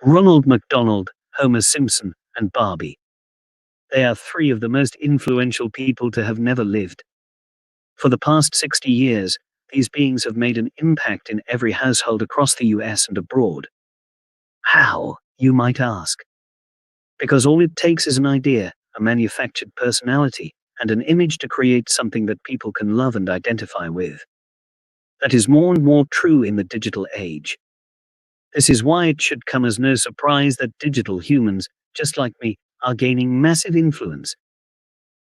Ronald McDonald, Homer Simpson, and Barbie. They are three of the most influential people to have never lived. For the past 60 years, these beings have made an impact in every household across the US and abroad. How, you might ask? Because all it takes is an idea, a manufactured personality, and an image to create something that people can love and identify with. That is more and more true in the digital age. This is why it should come as no surprise that digital humans, just like me, are gaining massive influence.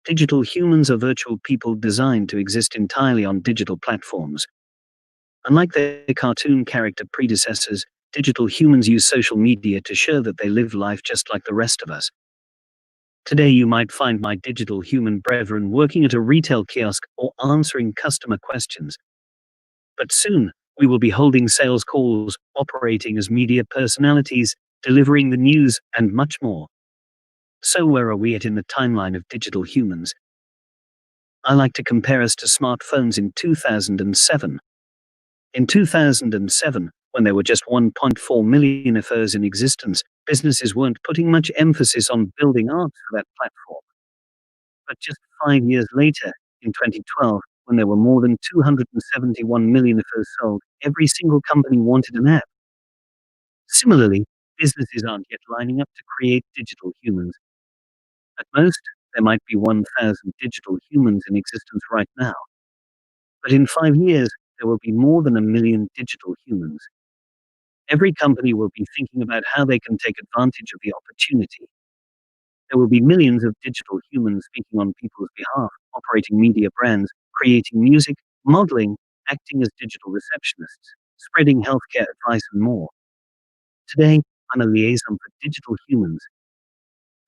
Digital humans are virtual people designed to exist entirely on digital platforms. Unlike their cartoon character predecessors, digital humans use social media to show that they live life just like the rest of us. Today you might find my digital human brethren working at a retail kiosk or answering customer questions. But soon, we will be holding sales calls, operating as media personalities, delivering the news, and much more. So where are we at in the timeline of digital humans? I like to compare us to smartphones in 2007. In 2007, when there were just 1.4 million phones in existence, businesses weren't putting much emphasis on building apps for that platform. But just 5 years later, in 2012, when there were more than 271 million phones sold, every single company wanted an app. Similarly, businesses aren't yet lining up to create digital humans. At most, there might be 1,000 digital humans in existence right now. But in 5 years, there will be more than 1 million digital humans. Every company will be thinking about how they can take advantage of the opportunity. There will be millions of digital humans speaking on people's behalf, operating media brands, creating music, modeling, acting as digital receptionists, spreading healthcare advice, and more. Today, I'm a liaison for digital humans.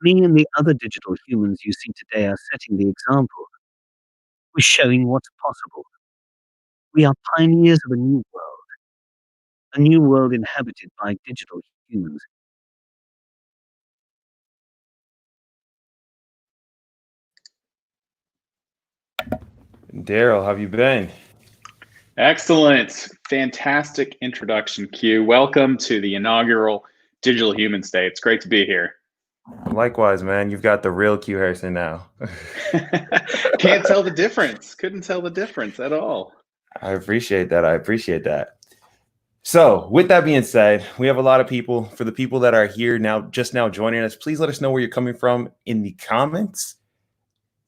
Me and the other digital humans you see today are setting the example. We're showing what's possible. We are pioneers of a new world inhabited by digital humans. Daryl, how have you been? Excellent. Fantastic introduction, Q. Welcome to the inaugural Digital Humans Day. It's great to be here. Likewise, man. You've got the real Q Harrison now. Can't tell the difference. Couldn't tell the difference at all. I appreciate that. So with that being said, we have a lot of people. For the people that are here just now joining us, please let us know where you're coming from in the comments.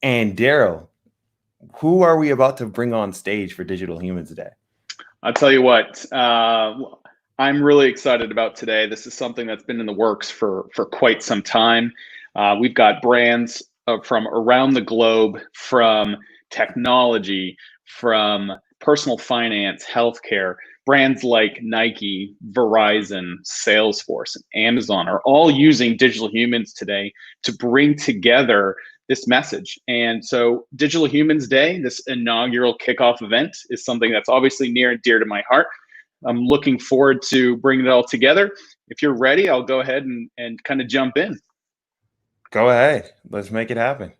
And Daryl, who are we about to bring on stage for Digital Humans Day? I'll tell you what, I'm really excited about today. This is something that's been in the works for quite some time. We've got brands from around the globe, from technology, from personal finance, healthcare. Brands like Nike, Verizon, Salesforce, and Amazon are all using digital humans today to bring together this message. And so Digital Humans Day, this inaugural kickoff event, is something that's obviously near and dear to my heart. I'm looking forward to bringing it all together. If you're ready, I'll go ahead and kind of jump in. Go ahead. Let's make it happen.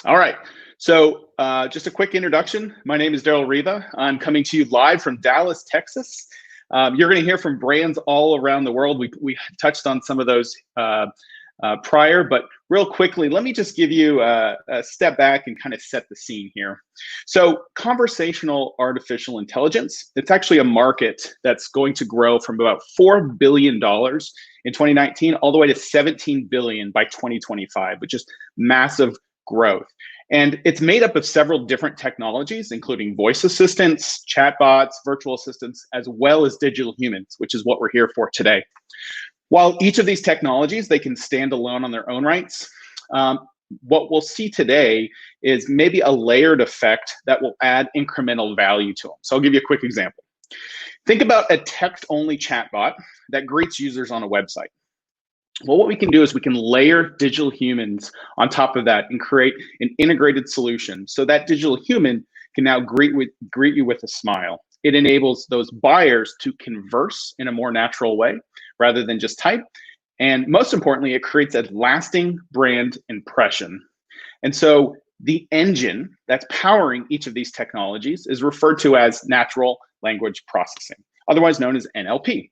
All right. So just a quick introduction. My name is Daryl Riva. I'm coming to you live from Dallas, Texas. You're going to hear from brands all around the world. We touched on some of those prior, but real quickly, let me just give you a step back and kind of set the scene here. So conversational artificial intelligence, it's actually a market that's going to grow from about $4 billion in 2019 all the way to $17 billion by 2025, which is massive growth. And it's made up of several different technologies, including voice assistants, chatbots, virtual assistants, as well as digital humans, which is what we're here for today. While each of these technologies, they can stand alone on their own rights, what we'll see today is maybe a layered effect that will add incremental value to them. So I'll give you a quick example. Think about a text-only chatbot that greets users on a website. Well, what we can do is we can layer digital humans on top of that and create an integrated solution so that digital human can now greet you with a smile. It enables those buyers to converse in a more natural way rather than just type. And most importantly, it creates a lasting brand impression. And so the engine that's powering each of these technologies is referred to as natural language processing, otherwise known as NLP.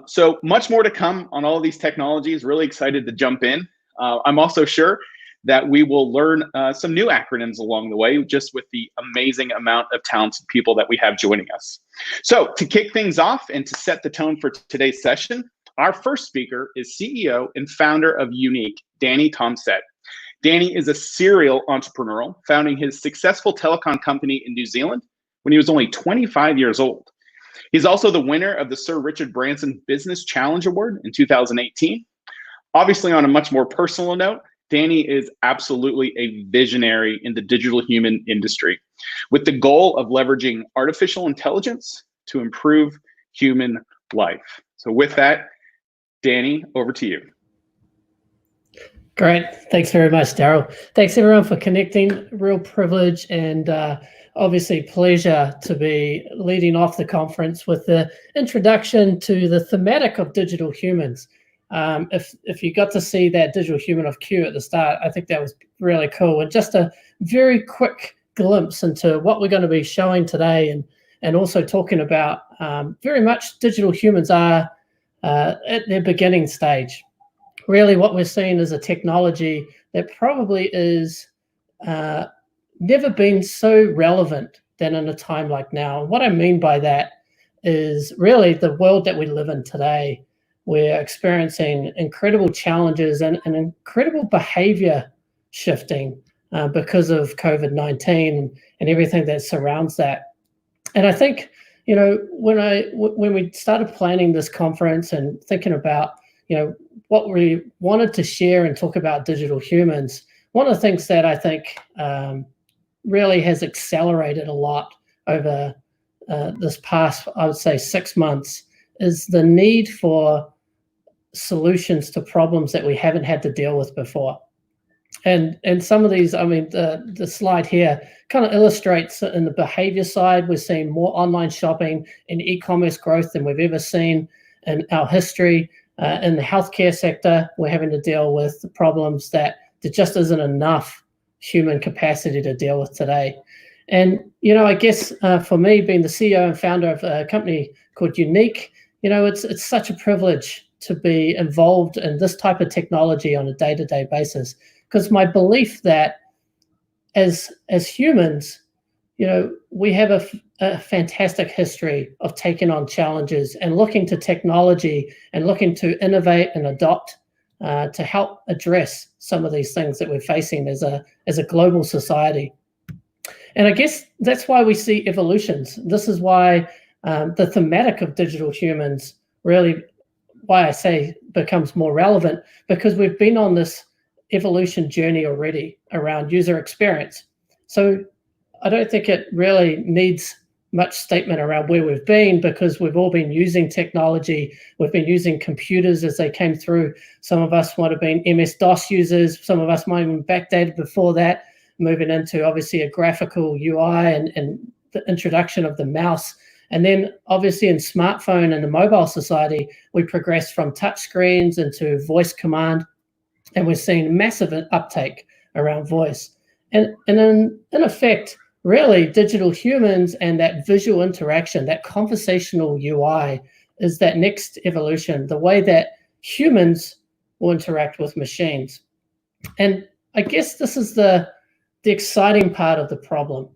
So much more to come on all of these technologies. Really excited to jump in. I'm also sure that we will learn some new acronyms along the way, just with the amazing amount of talented people that we have joining us. So to kick things off and to set the tone for today's session, our first speaker is CEO and founder of Unique, Danny Tomsett. Danny is a serial entrepreneur, founding his successful telecom company in New Zealand when he was only 25 years old. He's also the winner of the Sir Richard Branson Business Challenge Award in 2018. Obviously, on a much more personal note, Danny is absolutely a visionary in the digital human industry, with the goal of leveraging artificial intelligence to improve human life. So with that, Danny, over to you. Great. Thanks very much, Daryl. Thanks everyone for connecting. Real privilege and obviously pleasure to be leading off the conference with the introduction to the thematic of digital humans. If you got to see that digital human of Q at the start, I think that was really cool. And just a very quick glimpse into what we're going to be showing today, and also talking about very much digital humans are at their beginning stage. Really what we're seeing is a technology that probably is never been so relevant than in a time like now. What I mean by that is really the world that we live in today. We're experiencing incredible challenges and incredible behavior shifting because of COVID-19 and everything that surrounds that. And I think, you know, when we started planning this conference and thinking about, you know, what we wanted to share and talk about digital humans, one of the things that I think really has accelerated a lot over this past, I would say, 6 months is the need for solutions to problems that we haven't had to deal with before. And some of these, I mean, the slide here kind of illustrates in the behavior side, we're seeing more online shopping and e-commerce growth than we've ever seen in our history. In the healthcare sector, we're having to deal with the problems that there just isn't enough human capacity to deal with today. And, you know, I guess for me, being the CEO and founder of a company called Unique, you know, it's such a privilege to be involved in this type of technology on a day-to-day basis, because my belief that as humans, you know, we have a fantastic history of taking on challenges and looking to technology and looking to innovate and adopt to help address some of these things that we're facing as a global society. And I guess that's why we see evolutions. This is why the thematic of digital humans really, why I say becomes more relevant, because we've been on this evolution journey already around user experience. So I don't think it really needs much statement around where we've been, because we've all been using technology. We've been using computers as they came through. Some of us might have been MS-DOS users. Some of us might have been backdated before that, moving into obviously a graphical UI and the introduction of the mouse. And then obviously in smartphone and the mobile society, we progressed from touch screens into voice command, and we're seeing massive uptake around voice. And in effect, really digital humans and that visual interaction, that conversational UI is that next evolution, the way that humans will interact with machines. And I guess this is the exciting part of the problem.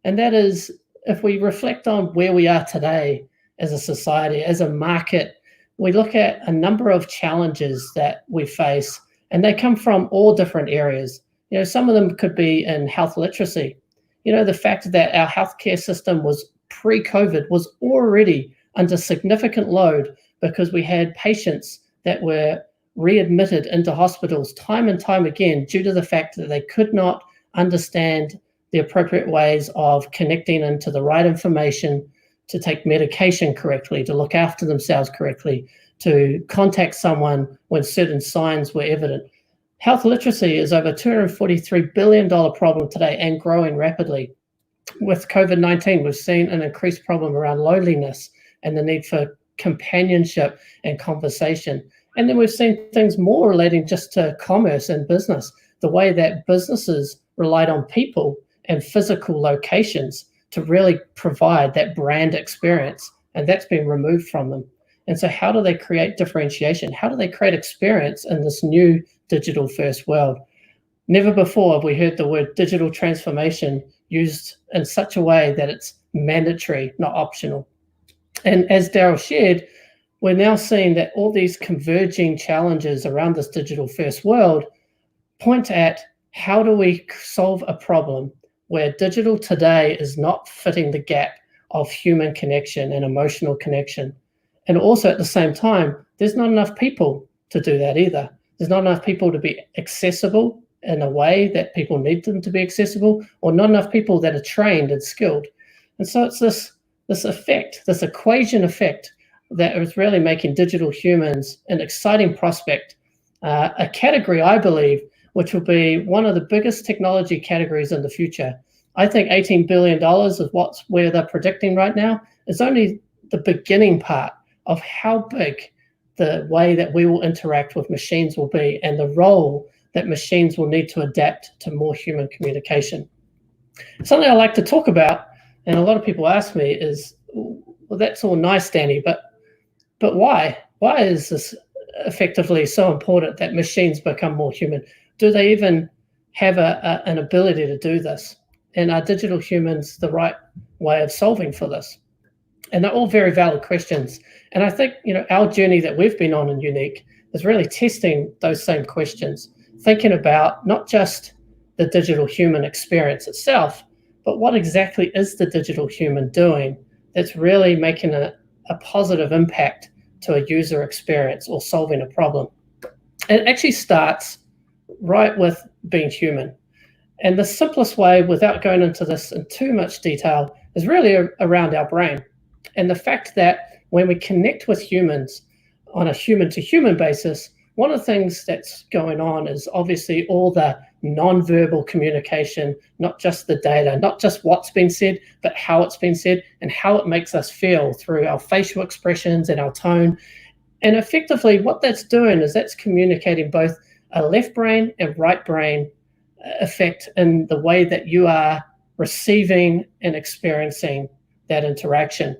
And that is, if we reflect on where we are today as a society, as a market, we look at a number of challenges that we face, and they come from all different areas. You know, some of them could be in health literacy. You know, the fact that our healthcare system was pre-COVID was already under significant load because we had patients that were readmitted into hospitals time and time again due to the fact that they could not understand the appropriate ways of connecting into the right information to take medication correctly, to look after themselves correctly, to contact someone when certain signs were evident. Health literacy is over $243 billion problem today and growing rapidly. With COVID-19, we've seen an increased problem around loneliness and the need for companionship and conversation. And then we've seen things more relating just to commerce and business, the way that businesses relied on people and physical locations to really provide that brand experience, and that's been removed from them. And so how do they create differentiation? How do they create experience in this new digital first world? Never before have we heard the word digital transformation used in such a way that it's mandatory, not optional. And as Daryl shared, we're now seeing that all these converging challenges around this digital first world point at how do we solve a problem where digital today is not fitting the gap of human connection and emotional connection. And also at the same time, there's not enough people to do that either. There's not enough people to be accessible in a way that people need them to be accessible, or not enough people that are trained and skilled. And so it's this effect, this equation effect, that is really making digital humans an exciting prospect, a category, I believe, which will be one of the biggest technology categories in the future. I think $18 billion is where they're predicting right now is only the beginning part of how big the way that we will interact with machines will be, and the role that machines will need to adapt to more human communication. Something I like to talk about, and a lot of people ask me, is, well, that's all nice, Danny, but why? Why is this effectively so important that machines become more human? Do they even have an ability to do this? And are digital humans the right way of solving for this? And they're all very valid questions. And I think, our journey that we've been on in Unique is really testing those same questions, thinking about not just the digital human experience itself, but what exactly is the digital human doing that's really making a positive impact to a user experience or solving a problem. And it actually starts right with being human. And the simplest way, without going into this in too much detail, is really around our brain. And the fact that when we connect with humans on a human-to-human basis, one of the things that's going on is obviously all the non-verbal communication, not just the data, not just what's been said, but how it's been said and how it makes us feel through our facial expressions and our tone. And effectively what that's doing is that's communicating both a left brain and right brain effect in the way that you are receiving and experiencing that interaction.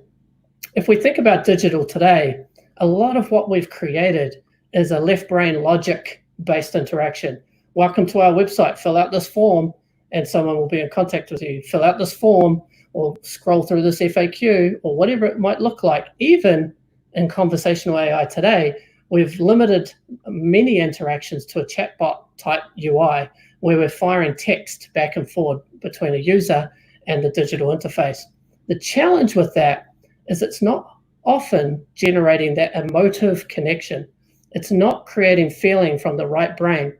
If we think about digital today, a lot of what we've created is a left brain logic based interaction. Welcome to our website, fill out this form and someone will be in contact with you. Fill out this form or scroll through this FAQ or whatever it might look like. Even in conversational AI today, we've limited many interactions to a chatbot type UI where we're firing text back and forth between a user and the digital interface. The challenge with that is it's not often generating that emotive connection. It's not creating feeling from the right brain.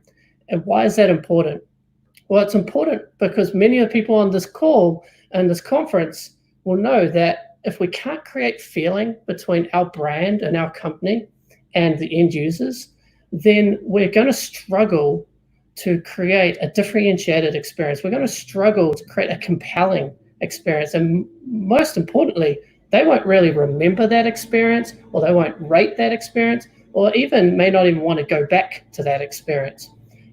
And why is that important? Well, it's important because many of the people on this call and this conference will know that if we can't create feeling between our brand and our company and the end users, then we're going to struggle to create a differentiated experience. We're going to struggle to create a compelling experience. And most importantly, they won't really remember that experience, or they won't rate that experience, or even may not even want to go back to that experience.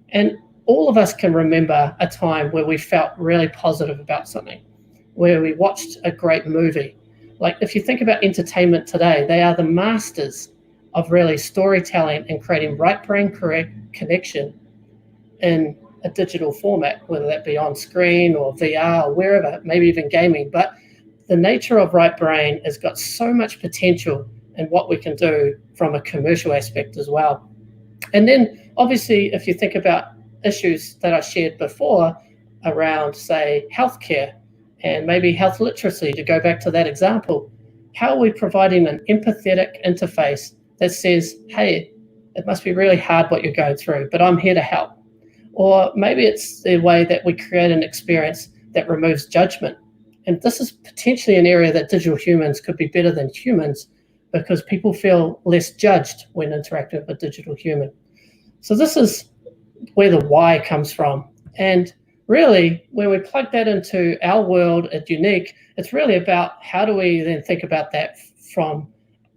And all of us can remember a time where we felt really positive about something, where we watched a great movie. Like if you think about entertainment today, they are the masters of really storytelling and creating right brain correct connection in a digital format, whether that be on screen or VR or wherever, maybe even gaming. But the nature of right brain has got so much potential in what we can do from a commercial aspect as well. And then obviously, if you think about issues that I shared before around, say, healthcare and maybe health literacy, to go back to that example, how are we providing an empathetic interface that says, hey, it must be really hard what you're going through, but I'm here to help. Or maybe it's the way that we create an experience that removes judgment. And this is potentially an area that digital humans could be better than humans because people feel less judged when interacting with a digital human. So this is where the why comes from. And really, when we plug that into our world at Unique, it's really about how do we then think about that from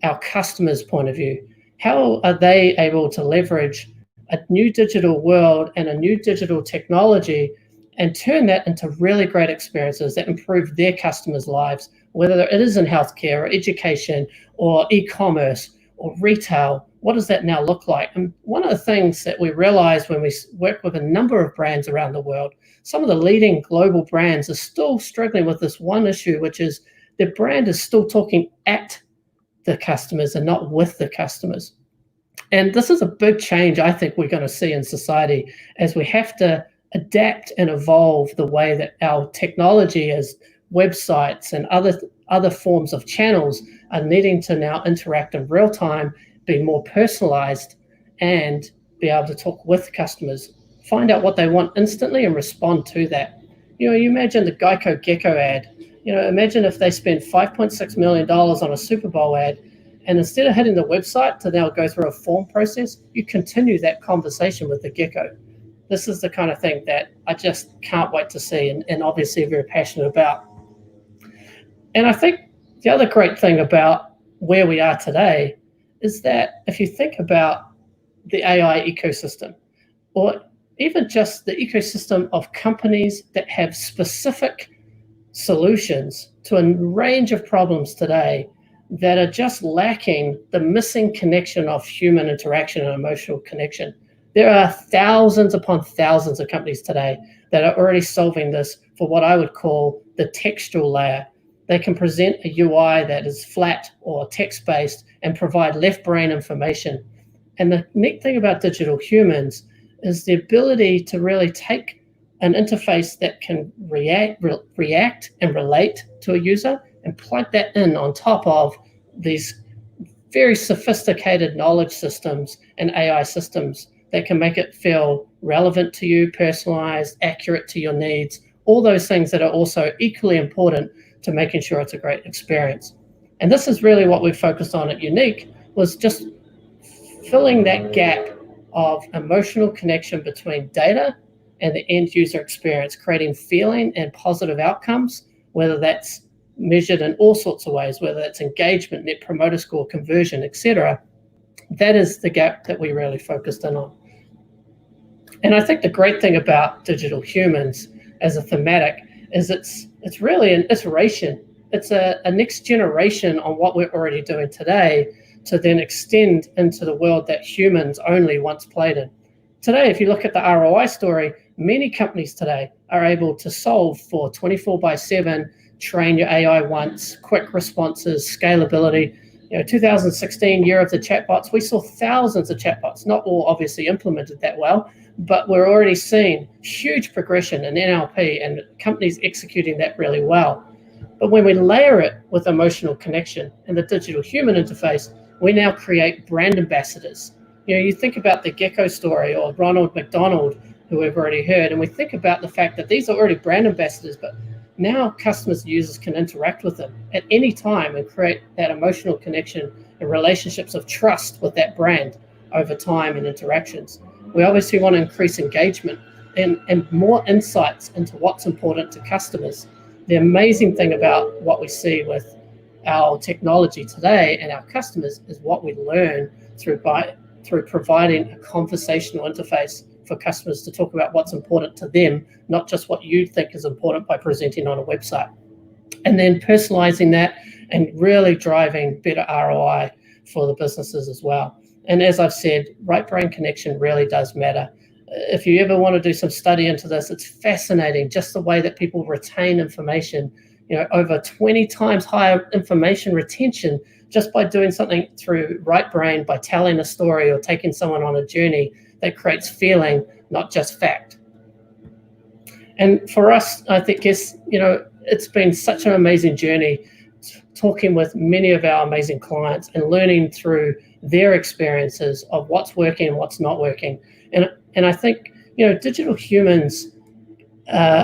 our customers' point of view. How are they able to leverage a new digital world and a new digital technology and turn that into really great experiences that improve their customers' lives, whether it is in healthcare or education or e-commerce or retail, what does that now look like? And one of the things that we realized when we work with a number of brands around the world, some of the leading global brands are still struggling with this one issue, which is their brand is still talking at the customers and not with the customers. And this is a big change I think we're going to see in society as we have to adapt and evolve the way that our technology as websites and other forms of channels are needing to now interact in real time, be more personalized, and be able to talk with customers, find out what they want instantly and respond to that. You imagine the Geico Gecko ad. Imagine if they spent $5.6 million on a Super Bowl ad, and instead of hitting the website to now go through a form process, you continue that conversation with the Gecko. This is the kind of thing that I just can't wait to see, and obviously very passionate about. And I think the other great thing about where we are today is that if you think about the AI ecosystem, or even just the ecosystem of companies that have specific solutions to a range of problems today that are just lacking the missing connection of human interaction and emotional connection. There are thousands upon thousands of companies today that are already solving this for what I would call the textual layer. They can present a UI that is flat or text-based and provide left brain information. And the neat thing about digital humans is the ability to really take an interface that can react and relate to a user and plug that in on top of these very sophisticated knowledge systems and AI systems that can make it feel relevant to you, personalized, accurate to your needs, all those things that are also equally important to making sure it's a great experience. And this is really what we've focused on at Unique, was just filling that gap of emotional connection between data and the end user experience, creating feeling and positive outcomes, whether that's measured in all sorts of ways, whether that's engagement, net promoter score, conversion, etc. That is the gap that we really focused in on. And I think the great thing about digital humans as a thematic is it's really an iteration. It's a next generation on what we're already doing today to then extend into the world that humans only once played in. Today, if you look at the ROI story, many companies today are able to solve for 24/7, train your AI once, quick responses, scalability. 2016, year of the chatbots, we saw thousands of chatbots, not all obviously implemented that well, but we're already seeing huge progression in NLP and companies executing that really well. But when we layer it with emotional connection and the digital human interface, we now create brand ambassadors. You think about the Gecko story or Ronald McDonald, who we've already heard, and we think about the fact that these are already brand ambassadors, but now customers and users can interact with them at any time and create that emotional connection and relationships of trust with that brand over time and interactions. We obviously want to increase engagement and more insights into what's important to customers. The amazing thing about what we see with our technology today and our customers is what we learn through providing a conversational interface for customers to talk about what's important to them, not just what you think is important by presenting on a website. And then personalizing that and really driving better ROI for the businesses as well. And as I've said, right brain connection really does matter. If you ever want to do some study into this, it's fascinating just the way that people retain information, over 20 times higher information retention just by doing something through right brain, by telling a story or taking someone on a journey that creates feeling, not just fact. And for us, I think it's been such an amazing journey talking with many of our amazing clients and learning through their experiences of what's working and what's not working. And I think, digital humans,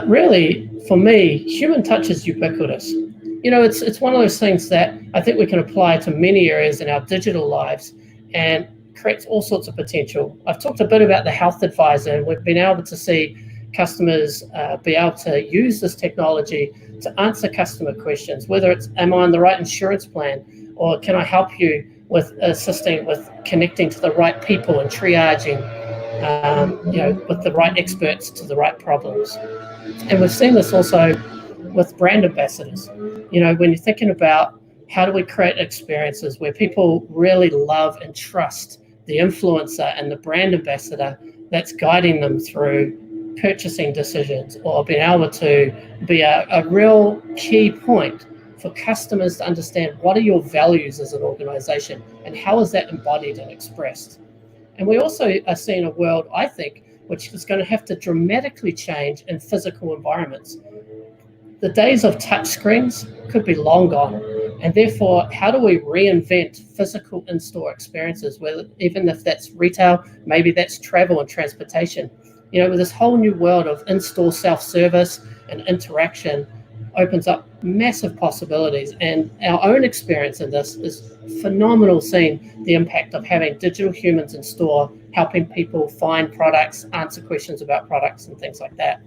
really, for me, human touch is ubiquitous. It's one of those things that I think we can apply to many areas in our digital lives and creates all sorts of potential. I've talked a bit about the health advisor, and we've been able to see customers be able to use this technology to answer customer questions, whether it's, am I on the right insurance plan, or can I help you with assisting with connecting to the right people and triaging, with the right experts to the right problems. And we've seen this also with brand ambassadors. When you're thinking about how do we create experiences where people really love and trust the influencer and the brand ambassador that's guiding them through purchasing decisions, or being able to be a real key point for customers to understand what are your values as an organization and how is that embodied and expressed. And we also are seeing a world, I think, which is going to have to dramatically change in physical environments. The days of touch screens could be long gone. And therefore, how do we reinvent physical in-store experiences, whether, even if that's retail, maybe that's travel and transportation. You know, with this whole new world of in-store self-service and interaction opens up massive possibilities. And our own experience in this is phenomenal, seeing the impact of having digital humans in store, helping people find products, answer questions about products and things like that.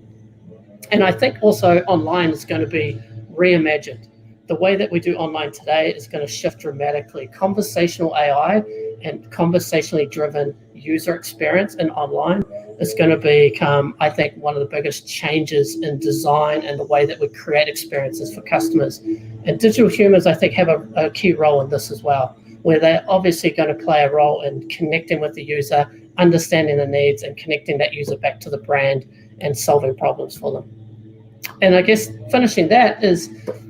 And I think also online is going to be reimagined. The way that we do online today is going to shift dramatically. Conversational AI and conversationally driven user experience in online is going to become, I think, one of the biggest changes in design and the way that we create experiences for customers. And digital humans, I think, have a key role in this as well, where they're obviously going to play a role in connecting with the user, understanding the needs, and connecting that user back to the brand and solving problems for them. And I guess finishing that is,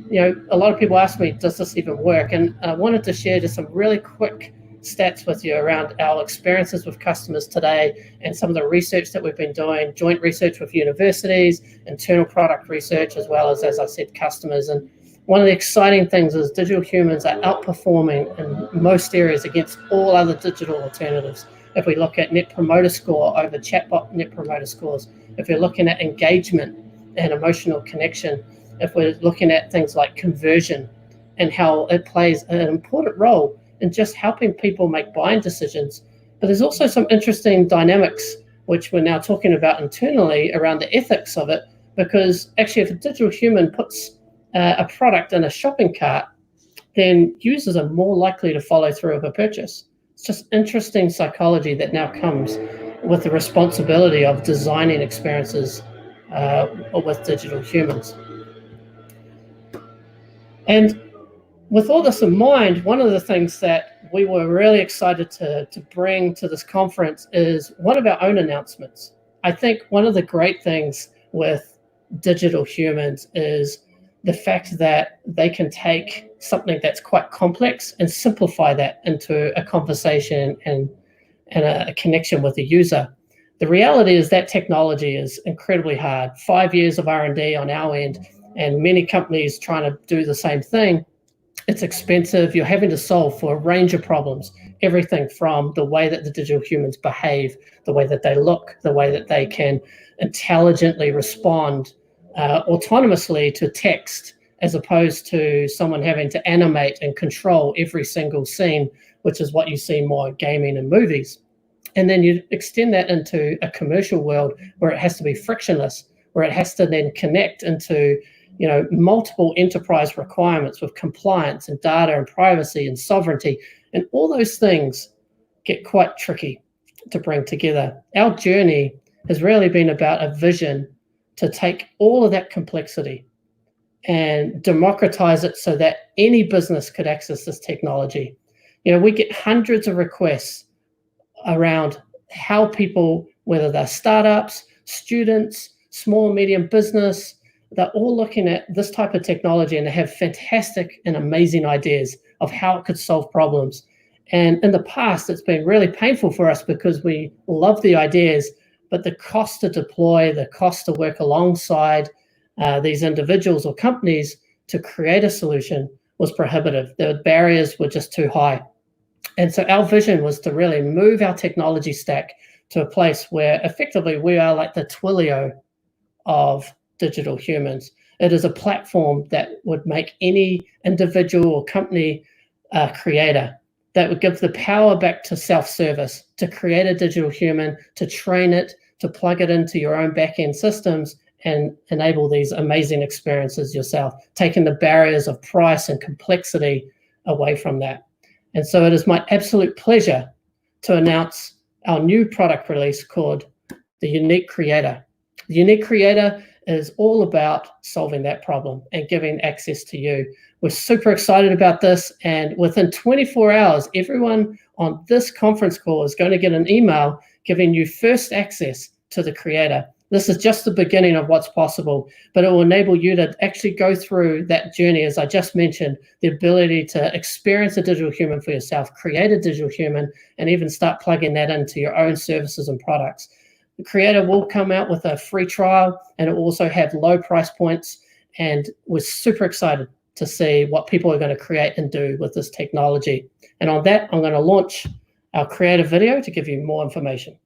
you know, a lot of people ask me, does this even work? And I wanted to share just some really quick stats with you around our experiences with customers today and some of the research that we've been doing, joint research with universities, internal product research, as well as I said, customers. And one of the exciting things is digital humans are outperforming in most areas against all other digital alternatives. If we look at Net Promoter Score over chatbot Net Promoter Scores, if we're looking at engagement and emotional connection, if we're looking at things like conversion and how it plays an important role in just helping people make buying decisions. But there's also some interesting dynamics, which we're now talking about internally around the ethics of it, because actually if a digital human puts a product in a shopping cart, then users are more likely to follow through with a purchase. It's just interesting psychology that now comes with the responsibility of designing experiences with digital humans. And with all this in mind, one of the things that we were really excited to bring to this conference is one of our own announcements. I think one of the great things with digital humans is the fact that they can take something that's quite complex and simplify that into a conversation and a connection with the user. The reality is that technology is incredibly hard. 5 years of R&D on our end, and many companies trying to do the same thing. It's expensive. You're having to solve for a range of problems, everything from the way that the digital humans behave, the way that they look, the way that they can intelligently respond autonomously to text, as opposed to someone having to animate and control every single scene, which is what you see more in gaming and movies. And then you extend that into a commercial world where it has to be frictionless, where it has to then connect into, you know, multiple enterprise requirements with compliance and data and privacy and sovereignty. And all those things get quite tricky to bring together. Our journey has really been about a vision to take all of that complexity and democratize it so that any business could access this technology. You know, we get hundreds of requests around how people, whether they're startups, students, small and medium business, they're all looking at this type of technology and they have fantastic and amazing ideas of how it could solve problems. And in the past, it's been really painful for us because we love the ideas, but the cost to deploy, the cost to work alongside these individuals or companies to create a solution was prohibitive. The barriers were just too high. And so our vision was to really move our technology stack to a place where effectively we are like the Twilio of digital humans. It is a platform that would make any individual or company creator, that would give the power back to self-service, to create a digital human, to train it, to plug it into your own back-end systems and enable these amazing experiences yourself, taking the barriers of price and complexity away from that. And so it is my absolute pleasure to announce our new product release called the Unique Creator. The Unique Creator is all about solving that problem and giving access to you. We're super excited about this, and within 24 hours, everyone on this conference call is going to get an email giving you first access to the creator. This is just the beginning of what's possible, but it will enable you to actually go through that journey, as I just mentioned, the ability to experience a digital human for yourself, create a digital human, and even start plugging that into your own services and products. The creator will come out with a free trial, and it will also have low price points, and we're super excited to see what people are going to create and do with this technology. And on that, I'm going to launch our creative video to give you more information.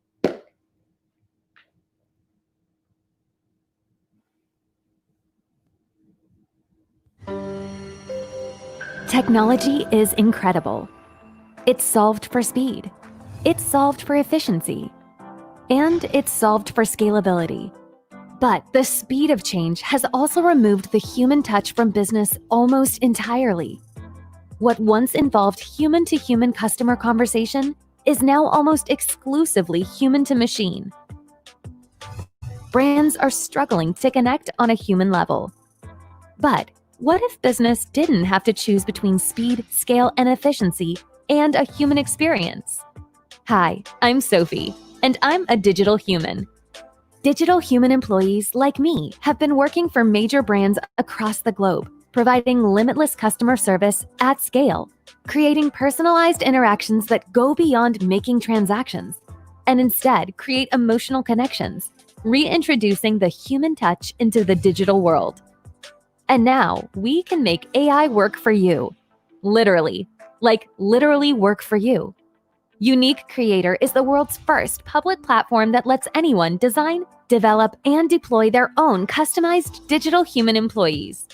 Technology is incredible. It's solved for speed. It's solved for efficiency. And it's solved for scalability. But the speed of change has also removed the human touch from business almost entirely. What once involved human-to-human customer conversation is now almost exclusively human-to-machine. Brands are struggling to connect on a human level. But what if business didn't have to choose between speed, scale, and efficiency and a human experience? Hi, I'm Sophie, and I'm a digital human. Digital human employees like me have been working for major brands across the globe, providing limitless customer service at scale, creating personalized interactions that go beyond making transactions, and instead create emotional connections, reintroducing the human touch into the digital world. And now we can make AI work for you. Literally, like literally work for you. Unique Creator is the world's first public platform that lets anyone design, develop, and deploy their own customized digital human employees.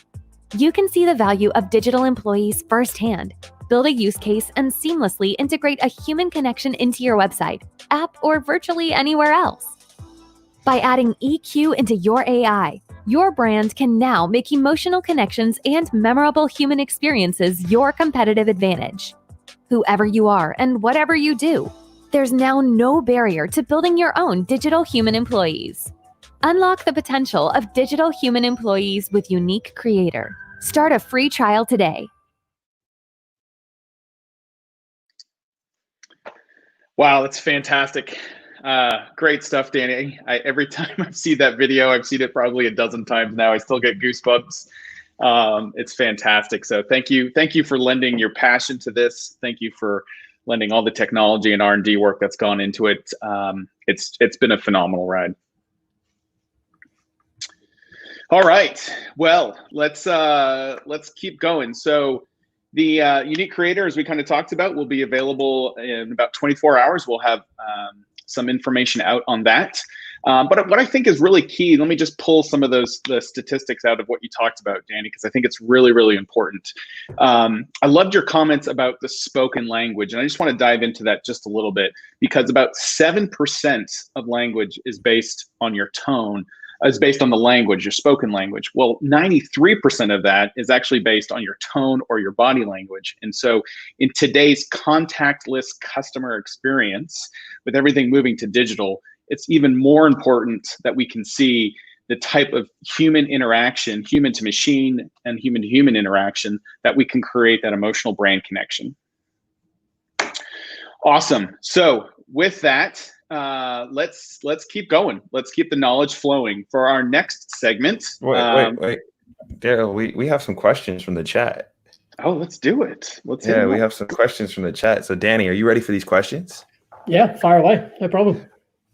You can see the value of digital employees firsthand, build a use case, and seamlessly integrate a human connection into your website, app, or virtually anywhere else. By adding EQ into your AI, your brand can now make emotional connections and memorable human experiences your competitive advantage. Whoever you are and whatever you do, there's now no barrier to building your own digital human employees. Unlock the potential of digital human employees with Unique Creator. Start a free trial today. Wow, that's fantastic. Great stuff, Danny. Every time I see that video, I've seen it probably a dozen times now. I still get goosebumps. It's fantastic. So thank you for lending your passion to this. Thank you for lending all the technology and R&D work that's gone into it. It's been a phenomenal ride. All right, well, let's keep going. So the Unique Creator, as we kind of talked about, will be available in about 24 hours. We'll have some information out on that. But what I think is really key, let me just pull some of the statistics out of what you talked about, Danny, because I think it's really, really important. I loved your comments about the spoken language, and I just want to dive into that just a little bit, because about 7% of language is based on your tone, is based on the language, your spoken language. Well, 93% of that is actually based on your tone or your body language. And so in today's contactless customer experience, with everything moving to digital, it's even more important that we can see the type of human interaction, human to machine and human to human interaction, that we can create that emotional brand connection. Awesome. So with that, let's keep going. Let's keep the knowledge flowing for our next segment. Wait. Daryl, we have some questions from the chat. Oh, let's do it. Yeah, we have some questions from the chat. So Danny, are you ready for these questions? Yeah, fire away. No problem.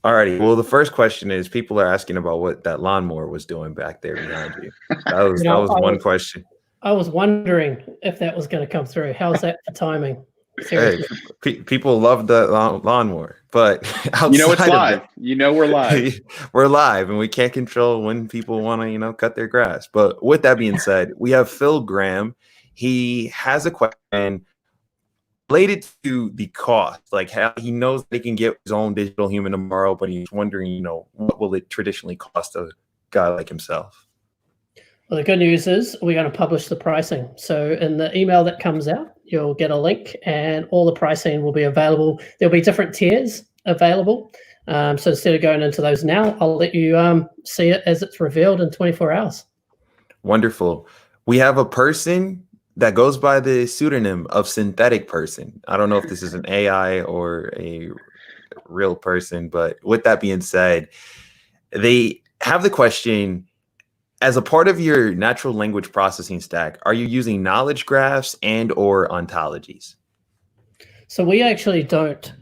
Alrighty. Well, the first question is, people are asking about what that lawnmower was doing back there behind you. That was one question. I was wondering if that was going to come through. How's that for timing? Hey, people love the lawnmower, but you know it's live. We're live. We're live, and we can't control when people want to, cut their grass. But with that being said, we have Phil Graham. He has a question related to the cost, like how he knows that he can get his own digital human tomorrow, but he's wondering, what will it traditionally cost a guy like himself? Well, the good news is we're going to publish the pricing. So in the email that comes out, you'll get a link and all the pricing will be available. There'll be different tiers available. So instead of going into those now, I'll let you see it as it's revealed in 24 hours. Wonderful. We have a person that goes by the pseudonym of synthetic person. I don't know if this is an AI or a real person, but with that being said, they have the question, as a part of your natural language processing stack, are you using knowledge graphs and or ontologies? So we actually don't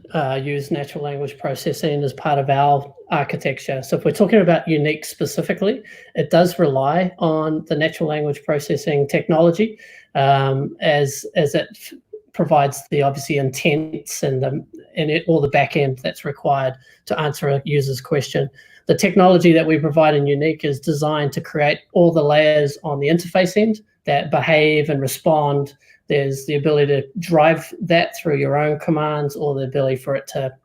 use natural language processing as part of our architecture. So if we're talking about Unique specifically, it does rely on the natural language processing technology as it provides the obviously intents and all the back end that's required to answer a user's question. The technology that we provide in Unique is designed to create all the layers on the interface end that behave and respond. There's the ability to drive that through your own commands, or the ability for it to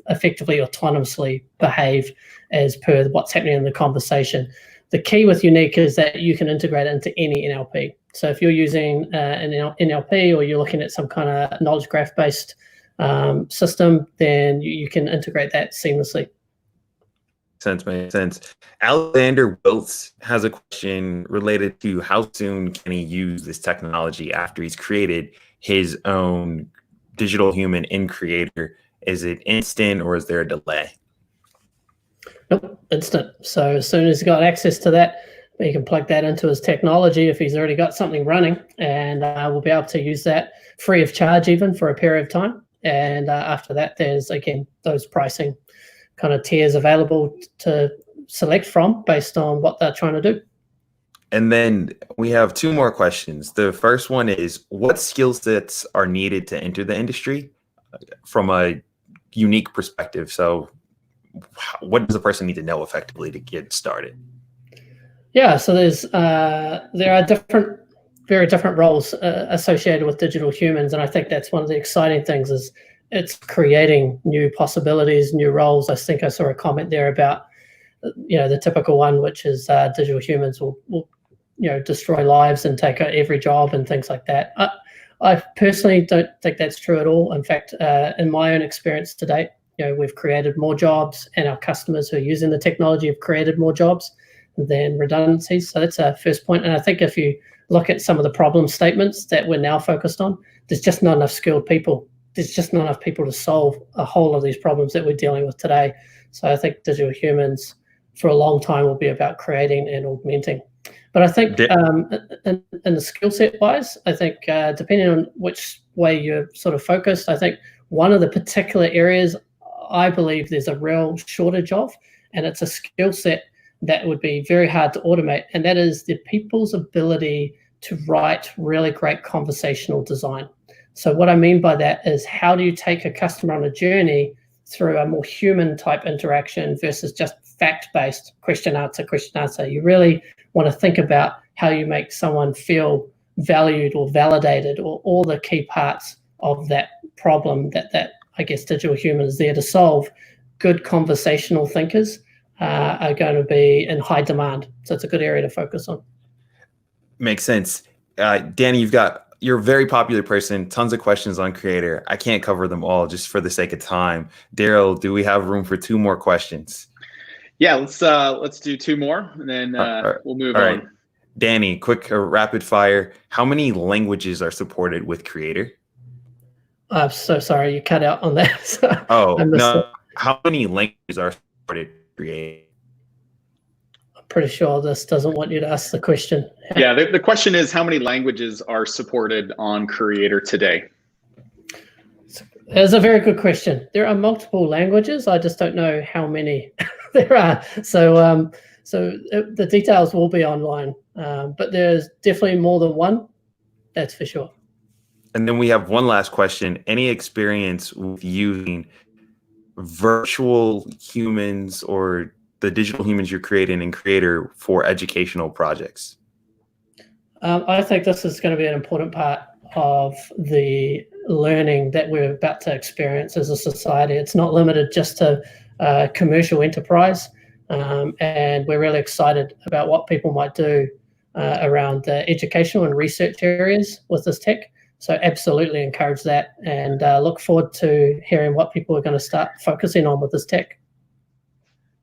effectively autonomously behave as per what's happening in the conversation. The key with Unique is that you can integrate it into any NLP. So if you're using an NLP, or you're looking at some kind of knowledge graph-based system, then you can integrate that seamlessly. Makes sense. Alexander Wiltz has a question related to how soon can he use this technology after he's created his own digital human in Creator. Is it instant or is there a delay? Nope, instant. So as soon as he's got access to that, he can plug that into his technology if he's already got something running, and we'll be able to use that free of charge even for a period of time. And after that, there's, again, those pricing kind of tiers available to select from based on what they're trying to do. And then we have two more questions. The first one is, what skill sets are needed to enter the industry from a unique perspective? So what does a person need to know effectively to get started? Yeah, so there are very different roles associated with digital humans, and I think that's one of the exciting things is it's creating new possibilities, new roles. I think I saw a comment there about, the typical one, which is digital humans will destroy lives and take every job and things like that. I personally don't think that's true at all. In fact, in my own experience to date, we've created more jobs, and our customers who are using the technology have created more jobs than redundancies. So that's our first point. And I think if you look at some of the problem statements that we're now focused on, there's just not enough skilled people. There's just not enough people to solve a whole of these problems that we're dealing with today. So I think digital humans for a long time will be about creating and augmenting. But I think in the skill set wise, I think depending on which way you're sort of focused, I think one of the particular areas I believe there's a real shortage of, and it's a skill set that would be very hard to automate, and that is the people's ability to write really great conversational design. So what I mean by that is, how do you take a customer on a journey through a more human type interaction versus just fact-based question answer. You really want to think about how you make someone feel valued or validated, or all the key parts of that problem that I guess digital human is there to solve. Good conversational thinkers are going to be in high demand. So it's a good area to focus on. Makes sense. Danny, you're a very popular person, tons of questions on Creator. I can't cover them all just for the sake of time. Daryl, do we have room for two more questions? Yeah, let's do two more, and then we'll move on. Right. Danny, quick rapid fire. How many languages are supported with Creator? I'm so sorry, you cut out on that. No. How many languages are supported with Creator? I'm pretty sure this doesn't want you to ask the question. Yeah, the question is, how many languages are supported on Creator today? It's a very good question. There are multiple languages. I just don't know how many there are. So the details will be online, but there's definitely more than one. That's for sure. And then we have one last question. Any experience with using virtual humans or the digital humans you're creating in Creator for educational projects? I think this is going to be an important part of the learning that we're about to experience as a society. It's not limited just to commercial enterprise, and we're really excited about what people might do around the educational and research areas with this tech. So absolutely encourage that, and look forward to hearing what people are going to start focusing on with this tech.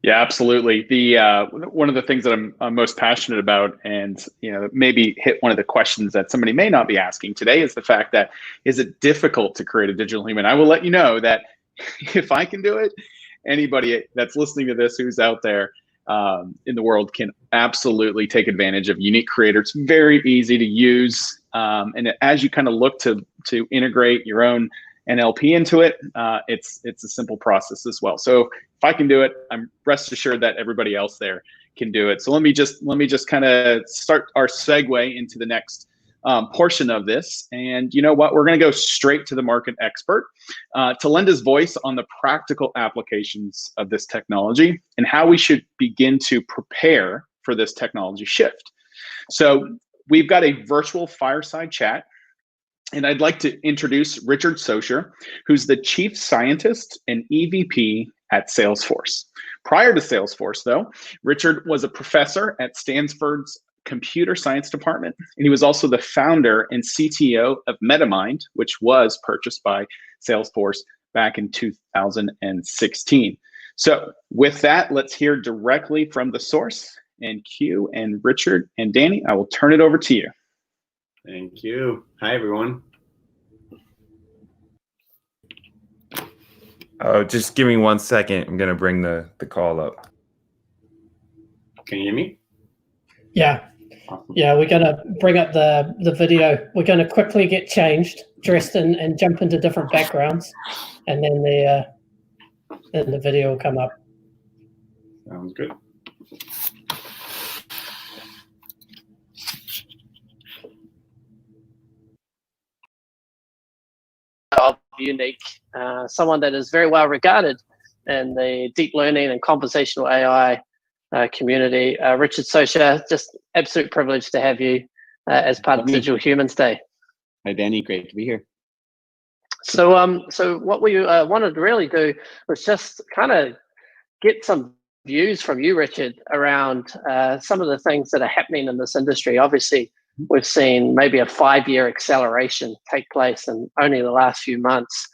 Yeah, absolutely. The one of the things that I'm most passionate about, and maybe hit one of the questions that somebody may not be asking today, is the fact that, is it difficult to create a digital human? I will let you know that if I can do it, anybody that's listening to this who's out there in the world can absolutely take advantage of Unique Creator. It's very easy to use, and as you kind of look to integrate your own NLP into it, it's a simple process as well. So if I can do it, I'm rest assured that everybody else there can do it. So let me just kind of start our segue into the next portion of this. And you know what? We're going to go straight to the market expert to lend his voice on the practical applications of this technology and how we should begin to prepare for this technology shift. So we've got a virtual fireside chat. And I'd like to introduce Richard Socher, who's the Chief Scientist and EVP at Salesforce. Prior to Salesforce, though, Richard was a professor at Stanford's Computer Science Department, and he was also the founder and CTO of MetaMind, which was purchased by Salesforce back in 2016. So with that, let's hear directly from the source. And Q and Richard and Danny, I will turn it over to you. Thank you. Hi, everyone. Just give me 1 second. I'm going to bring the call up. Can you hear me? Yeah. Awesome. Yeah, we're going to bring up the video. We're going to quickly get changed, dressed in, and jump into different backgrounds. And then the video will come up. Sounds good. Of Unique, someone that is very well regarded in the deep learning and conversational AI community. Richard Socher, just absolute privilege to have you as part of Digital Humans Day. Hi, Danny. Great to be here. So, so what we wanted to really do was just kind of get some views from you, Richard, around some of the things that are happening in this industry. Obviously, we've seen maybe a 5-year acceleration take place in only the last few months.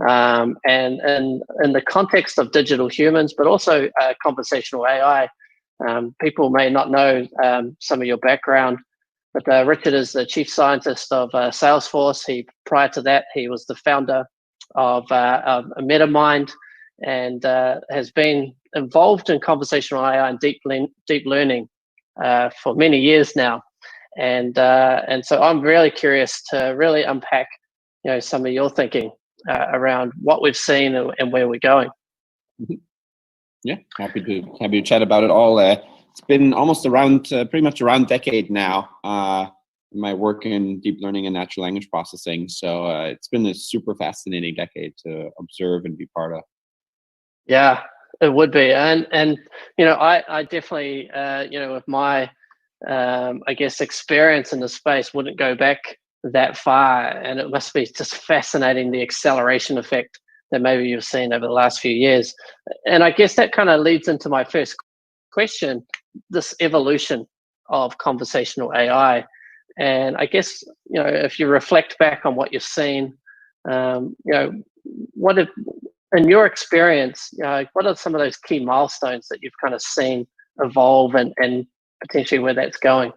And in the context of digital humans, but also conversational AI, people may not know some of your background, but Richard is the chief scientist of Salesforce. Prior to that, he was the founder of MetaMind, and has been involved in conversational AI and deep learning for many years now. And so I'm really curious to really unpack, some of your thinking around what we've seen and where we're going. Yeah, happy to chat about it all. It's been almost pretty much around a decade now. My work in deep learning and natural language processing. So it's been a super fascinating decade to observe and be part of. Yeah, it would be, and I definitely with my I guess experience in the space wouldn't go back that far, and it must be just fascinating the acceleration effect that maybe you've seen over the last few years. And I guess that kind of leads into my first question, this evolution of conversational AI. And I guess, if you reflect back on what you've seen, what if, in your experience, what are some of those key milestones that you've kind of seen evolve and potentially where that's going?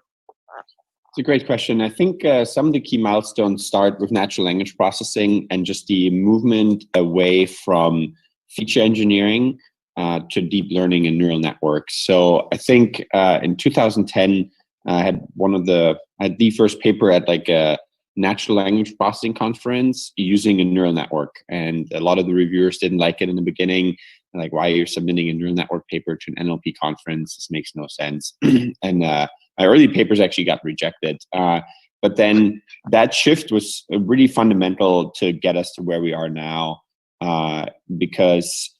It's a great question. I think some of the key milestones start with natural language processing and just the movement away from feature engineering to deep learning and neural networks. So I think in 2010, I had the first paper at like a natural language processing conference using a neural network. And a lot of the reviewers didn't like it in the beginning. Like, why are you submitting a neural network paper to an NLP conference? This makes no sense. And my early papers actually got rejected. But then that shift was really fundamental to get us to where we are now. Because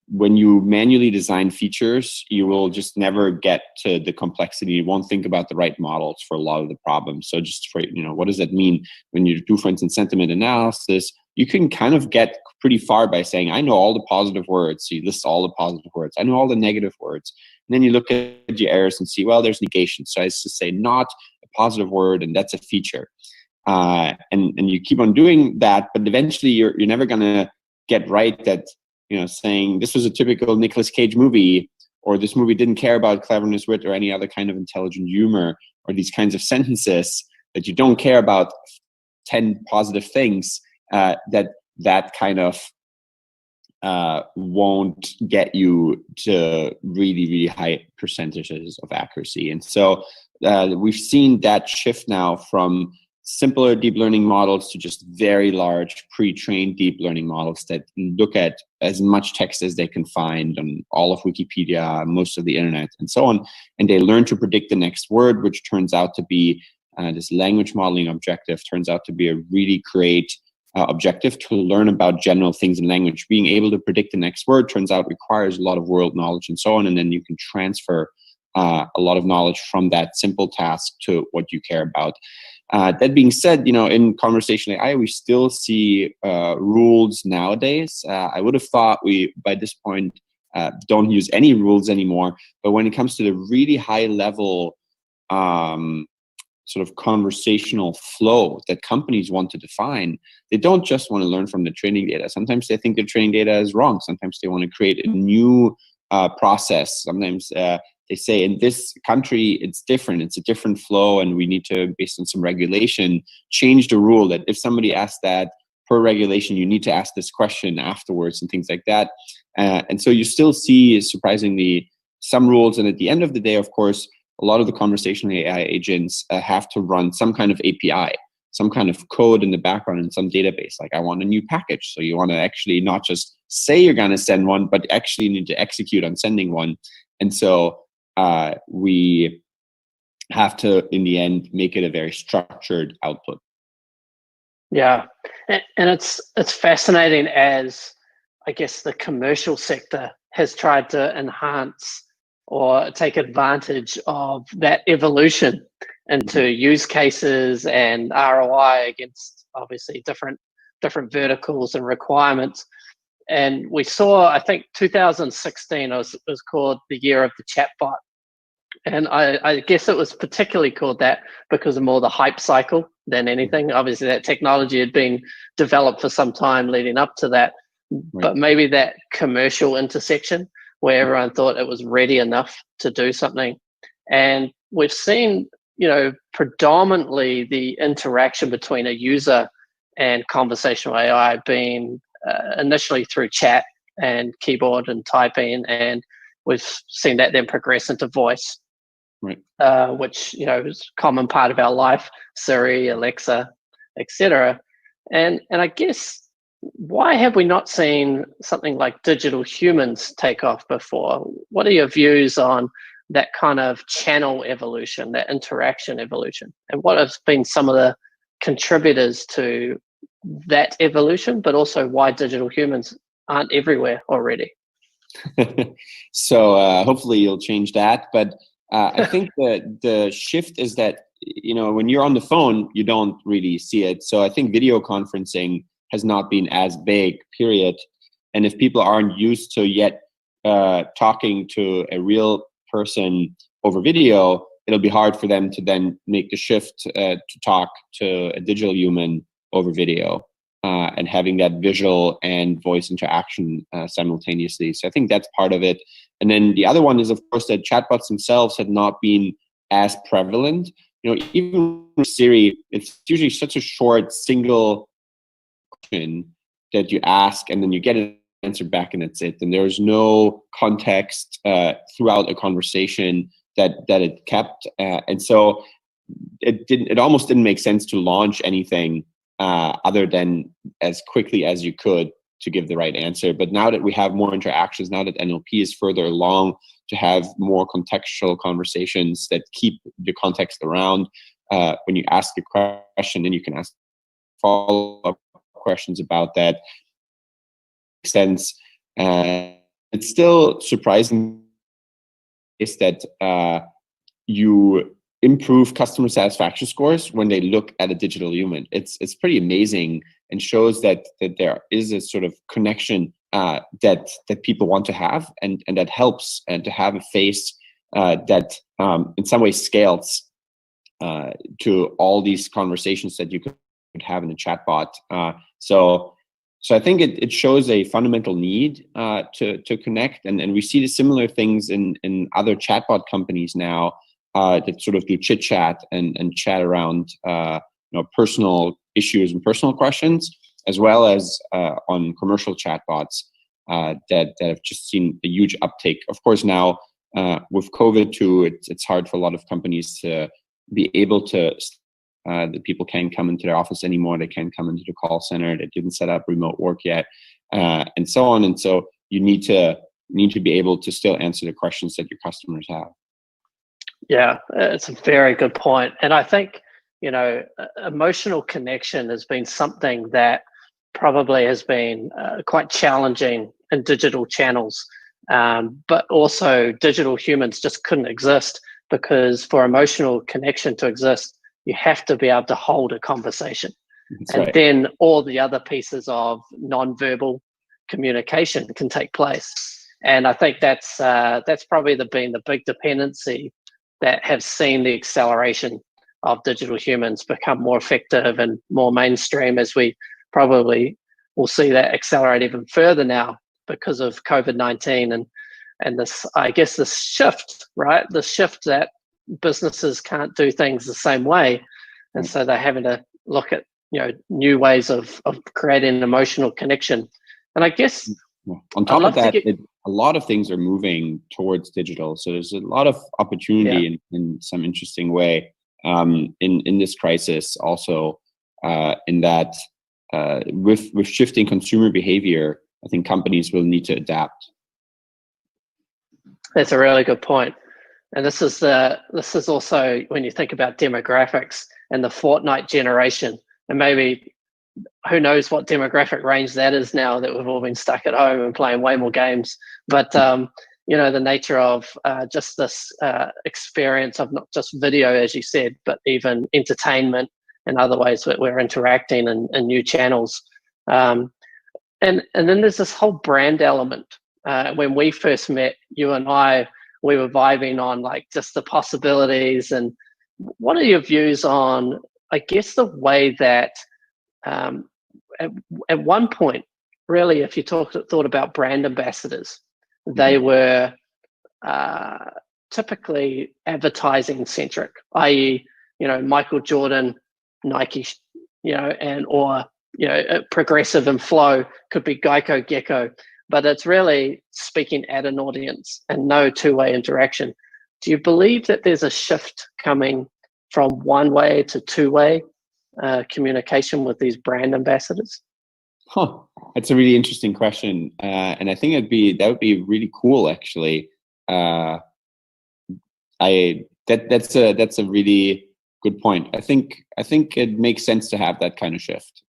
when you manually design features, you will just never get to the complexity. You won't think about the right models for a lot of the problems. So just for, what does that mean when you do, for instance, sentiment analysis? You can kind of get pretty far by saying, I know all the positive words. So you list all the positive words. I know all the negative words. And then you look at your errors and see, well, there's negation. So I just say not a positive word, and that's a feature. and you keep on doing that, but eventually you're never gonna get right that, saying this was a typical Nicolas Cage movie, or this movie didn't care about cleverness, wit, or any other kind of intelligent humor, or these kinds of sentences that you don't care about 10 positive things, that kind of won't get you to really, really high percentages of accuracy. And so we've seen that shift now from simpler deep learning models to just very large pre-trained deep learning models that look at as much text as they can find on all of Wikipedia, most of the internet, and so on. And they learn to predict the next word, which turns out to be this language modeling objective, turns out to be a really great objective to learn about general things in language. Being able to predict the next word turns out requires a lot of world knowledge and so on. And then you can transfer a lot of knowledge from that simple task to what you care about. That being said, in conversational AI, we still see rules nowadays. I would have thought we, by this point, don't use any rules anymore. But when it comes to the really high level sort of conversational flow that companies want to define, they don't just want to learn from the training data. Sometimes they think the training data is wrong. Sometimes they want to create a new process. Sometimes they say in this country it's different, it's a different flow, and we need to, based on some regulation, change the rule that if somebody asks that per regulation, you need to ask this question afterwards and things like that. And so you still see, surprisingly, some rules. And at the end of the day, of course, a lot of the conversational AI agents have to run some kind of API, some kind of code in the background in some database. Like, I want a new package. So you want to actually not just say you're going to send one, but actually need to execute on sending one. And so we have to, in the end, make it a very structured output. Yeah, and it's fascinating as, I guess, the commercial sector has tried to enhance or take advantage of that evolution into use cases and ROI against obviously different verticals and requirements. And we saw, I think 2016 was called the year of the chatbot. And I guess it was particularly called that because of more the hype cycle than anything. Obviously, that technology had been developed for some time leading up to that. Right. But maybe that commercial intersection where everyone thought it was ready enough to do something. And we've seen, predominantly the interaction between a user and conversational AI being initially through chat and keyboard and typing, and we've seen that then progress into voice, right? Which is a common part of our life, Siri, Alexa, etc. And I guess, why have we not seen something like digital humans take off before? What are your views on that kind of channel evolution, that interaction evolution, and what have been some of the contributors to that evolution, but also why digital humans aren't everywhere already? So hopefully you'll change that. But I think that the shift is that, when you're on the phone, you don't really see it. So I think video conferencing has not been as big, period. And if people aren't used to yet talking to a real person over video, it'll be hard for them to then make the shift to talk to a digital human over video and having that visual and voice interaction simultaneously. So I think that's part of it. And then the other one is, of course, that chatbots themselves had not been as prevalent. Even with Siri, it's usually such a short single question that you ask and then you get an answer back and that's it. And there's no context throughout a conversation that it kept. And so it almost didn't make sense to launch anything other than as quickly as you could to give the right answer. But now that we have more interactions, now that NLP is further along, to have more contextual conversations that keep the context around, when you ask a question, then you can ask follow-up questions about that. Makes sense. It's still surprising is that you improve customer satisfaction scores when they look at a digital human. It's pretty amazing and shows that there is a sort of connection that people want to have, and that helps, and to have a face that in some ways scales to all these conversations that you could have in a chatbot. So I think it shows a fundamental need to connect, and we see the similar things in other chatbot companies now that sort of do chit chat and chat around personal issues and personal questions, as well as on commercial chatbots that have just seen a huge uptake. Of course, now with COVID too, it's hard for a lot of companies to be able to. The people can't come into their office anymore. They can't come into the call center. They didn't set up remote work yet, and so on. And so you need to be able to still answer the questions that your customers have. Yeah, it's a very good point. And I think, emotional connection has been something that probably has been quite challenging in digital channels. But also digital humans just couldn't exist, because for emotional connection to exist, you have to be able to hold a conversation. That's and right. Then all the other pieces of nonverbal communication can take place. And I think that's probably been the big dependency that have seen the acceleration of digital humans become more effective and more mainstream, as we probably will see that accelerate even further now because of COVID-19 and this, I guess, this shift, right? The shift that businesses can't do things the same way, and so they're having to look at new ways of creating an emotional connection. And I guess on top of that, a lot of things are moving towards digital, so there's a lot of opportunity in some interesting way in this crisis. Also, in that with shifting consumer behavior, I think companies will need to adapt. That's a really good point. And this is also when you think about demographics and the Fortnite generation, and maybe who knows what demographic range that is now that we've all been stuck at home and playing way more games. But the nature of just this experience of not just video, as you said, but even entertainment and other ways that we're interacting in new channels. And then there's this whole brand element. When we first met, you and I, we were vibing on like just the possibilities. And what are your views on, I guess, the way that at one point, really, if you thought about brand ambassadors, they were typically advertising centric, i.e., Michael Jordan, Nike, or Progressive and Flow could be Geico, Gecko. But it's really speaking at an audience and no two-way interaction. Do you believe that there's a shift coming from one-way to two-way communication with these brand ambassadors? That's a really interesting question, and I think that would be really cool. Actually, that's a really good point. I think it makes sense to have that kind of shift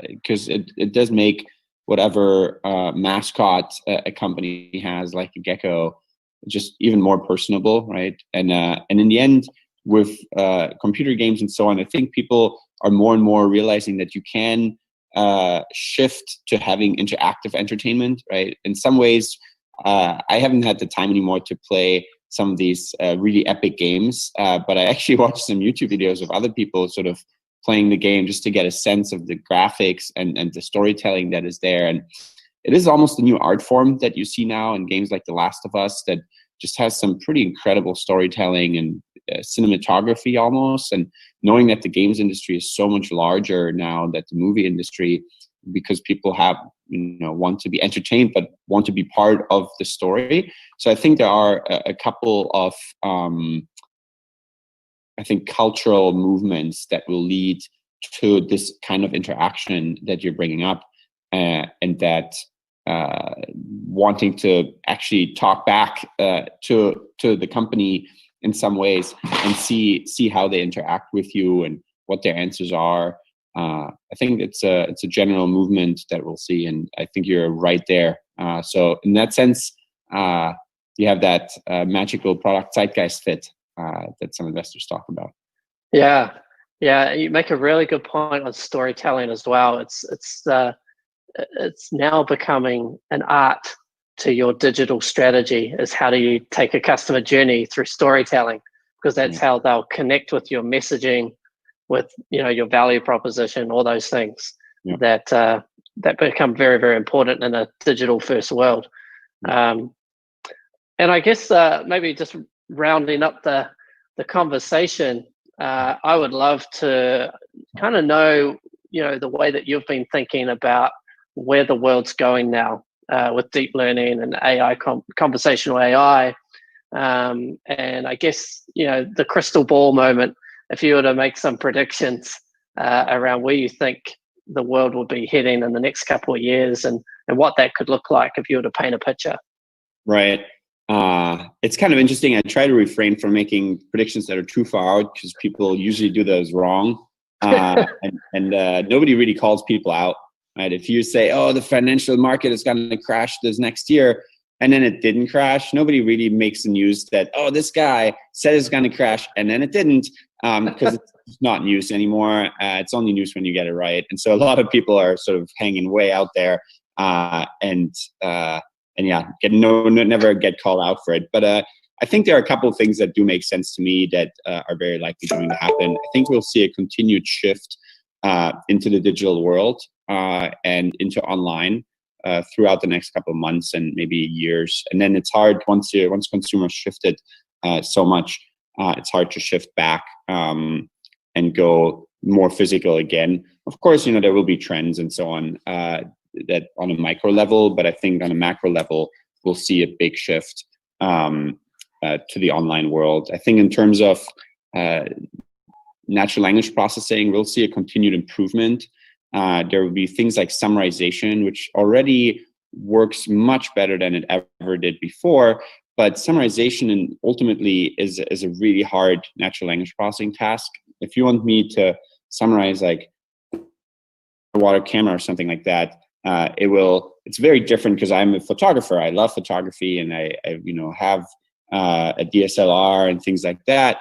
because it does make whatever mascot a company has, like a gecko, just even more personable, right? And in the end, with computer games and so on, I think people are more and more realizing that you can shift to having interactive entertainment, right? In some ways, I haven't had the time anymore to play some of these really epic games, but I actually watched some YouTube videos of other people sort of playing the game just to get a sense of the graphics and the storytelling that is there. And it is almost a new art form that you see now in games like The Last of Us that just has some pretty incredible storytelling and cinematography almost. And knowing that the games industry is so much larger now than the movie industry, because people have, want to be entertained, but want to be part of the story. So I think there are a couple of, cultural movements that will lead to this kind of interaction that you're bringing up, and that wanting to actually talk back to the company in some ways and see how they interact with you and what their answers are. I think it's a general movement that we'll see, and I think you're right there. So in that sense, you have that magical product zeitgeist fit that some investors talk about. Yeah, you make a really good point on storytelling as well. It's now becoming an art to your digital strategy. Is how do you take a customer journey through storytelling? because that's how they'll connect with your messaging, with your value proposition, all those things that become very, very important in a digital first world. And I guess maybe just rounding up the conversation, I would love to kind of know, the way that you've been thinking about where the world's going now with deep learning and AI, conversational AI. And I guess, the crystal ball moment, if you were to make some predictions around where you think the world will be heading in the next couple of years and what that could look like if you were to paint a picture. Right. It's kind of interesting. I try to refrain from making predictions that are too far out because people usually do those wrong. And nobody really calls people out, right? If you say, oh, the financial market is going to crash this next year, and then it didn't crash, nobody really makes the news that, oh, this guy said it's going to crash, and then it didn't, because it's not news anymore. It's only news when you get it right. And so a lot of people are sort of hanging way out there, and never get called out for it. But I think there are a couple of things that do make sense to me that are very likely going to happen. I think we'll see a continued shift into the digital world and into online throughout the next couple of months and maybe years. And then it's hard once consumers shifted so much, it's hard to shift back and go more physical again. Of course, there will be trends and so on that on a micro level, but I think on a macro level, we'll see a big shift to the online world. I think in terms of natural language processing, we'll see a continued improvement. There will be things like summarization, which already works much better than it ever did before. But summarization ultimately is a really hard natural language processing task. If you want me to summarize like a water camera or something like that, it's very different because I'm a photographer. I love photography, and I have a DSLR and things like that.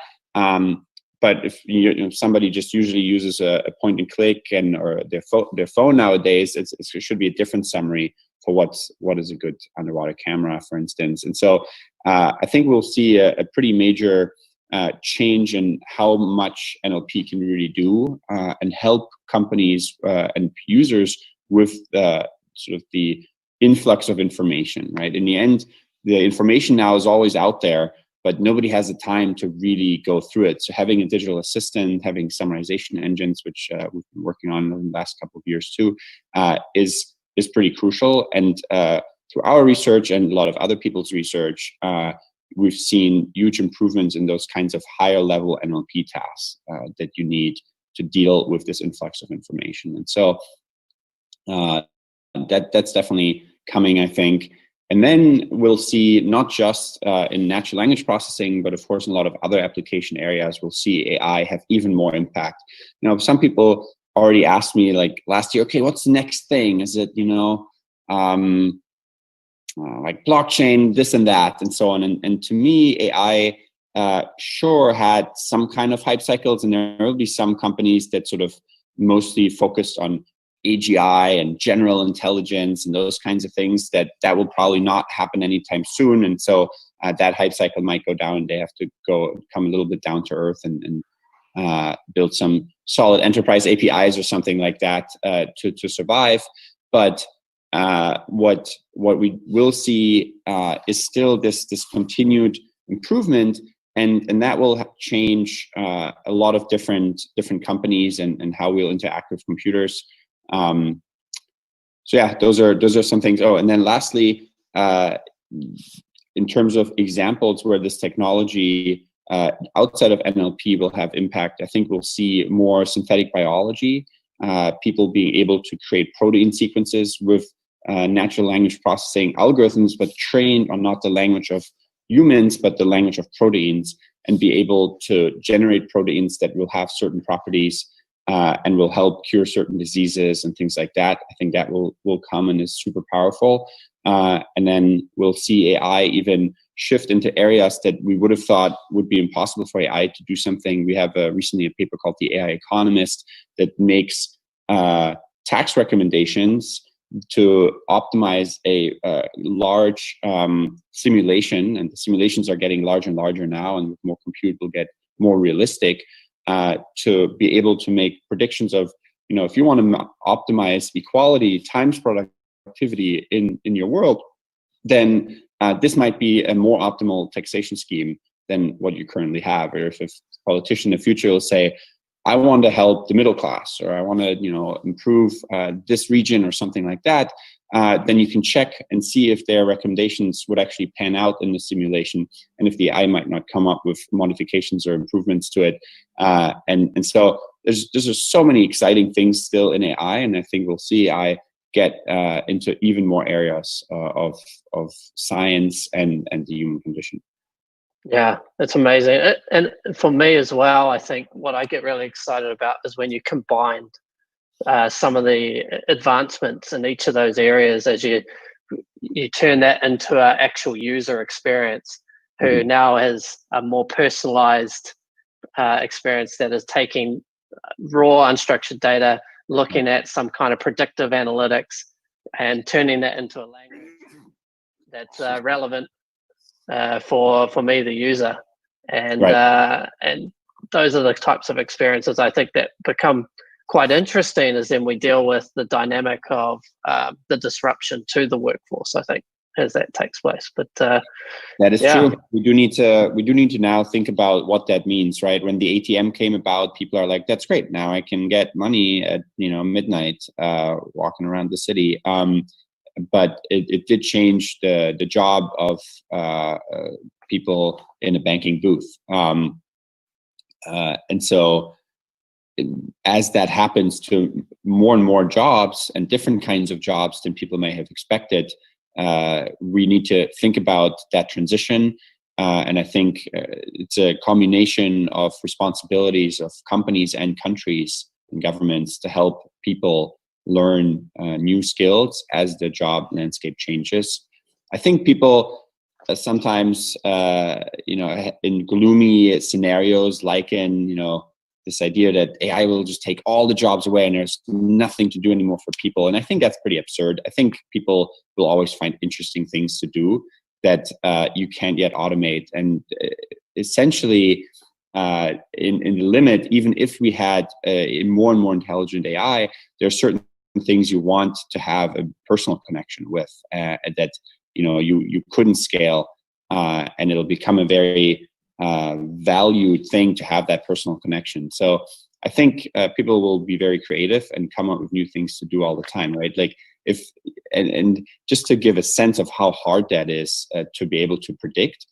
But if somebody just usually uses a point and click or their phone nowadays, it should be a different summary for what is a good underwater camera, for instance. And so I think we'll see a pretty major change in how much NLP can really do and help companies and users with sort of the influx of information, right? In the end, the information now is always out there, but nobody has the time to really go through it. So having a digital assistant, having summarization engines, which we've been working on in the last couple of years too, is pretty crucial. And through our research and a lot of other people's research, we've seen huge improvements in those kinds of higher level NLP tasks that you need to deal with this influx of information. And so that's definitely coming, I think. And then we'll see not just in natural language processing, but of course in a lot of other application areas, we'll see AI have even more impact. Some people already asked me like last year, okay, what's the next thing? Is it, like blockchain, this and that, and so on. And to me, AI sure had some kind of hype cycles, and there will be some companies that sort of mostly focused on AGI and general intelligence and those kinds of things that will probably not happen anytime soon. And so that hype cycle might go down, and they have to come a little bit down to earth and build some solid enterprise APIs or something like that to survive. But what we will see is still this continued improvement, and that will change a lot of different companies and how we'll interact with computers. So yeah, those are some things. Oh, and then lastly, in terms of examples where this technology outside of NLP will have impact, I think we'll see more synthetic biology, people being able to create protein sequences with natural language processing algorithms, but trained on not the language of humans, but the language of proteins, and be able to generate proteins that will have certain properties and will help cure certain diseases and things like that. I think that will come and is super powerful. And then we'll see AI even shift into areas that we would have thought would be impossible for AI to do something. We have recently a paper called The AI Economist that makes tax recommendations to optimize a large simulation, and the simulations are getting larger and larger now, and with more compute will get more realistic, to be able to make predictions of, if you want to optimize equality times productivity in your world, then this might be a more optimal taxation scheme than what you currently have. Or if a politician in the future will say, I want to help the middle class, or I want to, improve this region or something like that, then you can check and see if their recommendations would actually pan out in the simulation, and if the AI might not come up with modifications or improvements to it. And so there's just so many exciting things still in AI, and I think we'll see AI get into even more areas of science and the human condition. Yeah, it's amazing. And for me as well, I think what I get really excited about is when you combine some of the advancements in each of those areas, as you turn that into an actual user experience who now has a more personalized experience that is taking raw unstructured data, looking at some kind of predictive analytics and turning that into a language that's relevant for me, the user. And and those are the types of experiences I think that become quite interesting as then we deal with the dynamic of the disruption to the workforce, I think, as that takes place. But that is true. We do need to now think about what that means, right? When the ATM came about, people are like, that's great, now I can get money at midnight walking around the city. But it did change the job of people in a banking booth. And so as that happens to more and more jobs and different kinds of jobs than people may have expected, we need to think about that transition. And I think it's a combination of responsibilities of companies and countries and governments to help people learn new skills as the job landscape changes. I think people sometimes, in gloomy scenarios, liken, this idea that AI will just take all the jobs away and there's nothing to do anymore for people. And I think that's pretty absurd. I think people will always find interesting things to do that you can't yet automate. And essentially, in the limit, even if we had a more and more intelligent AI, there are certain things you want to have a personal connection with that you couldn't scale, and it'll become a very valued thing to have that personal connection. So I think people will be very creative and come up with new things to do all the time, right? Like and just to give a sense of how hard that is to be able to predict.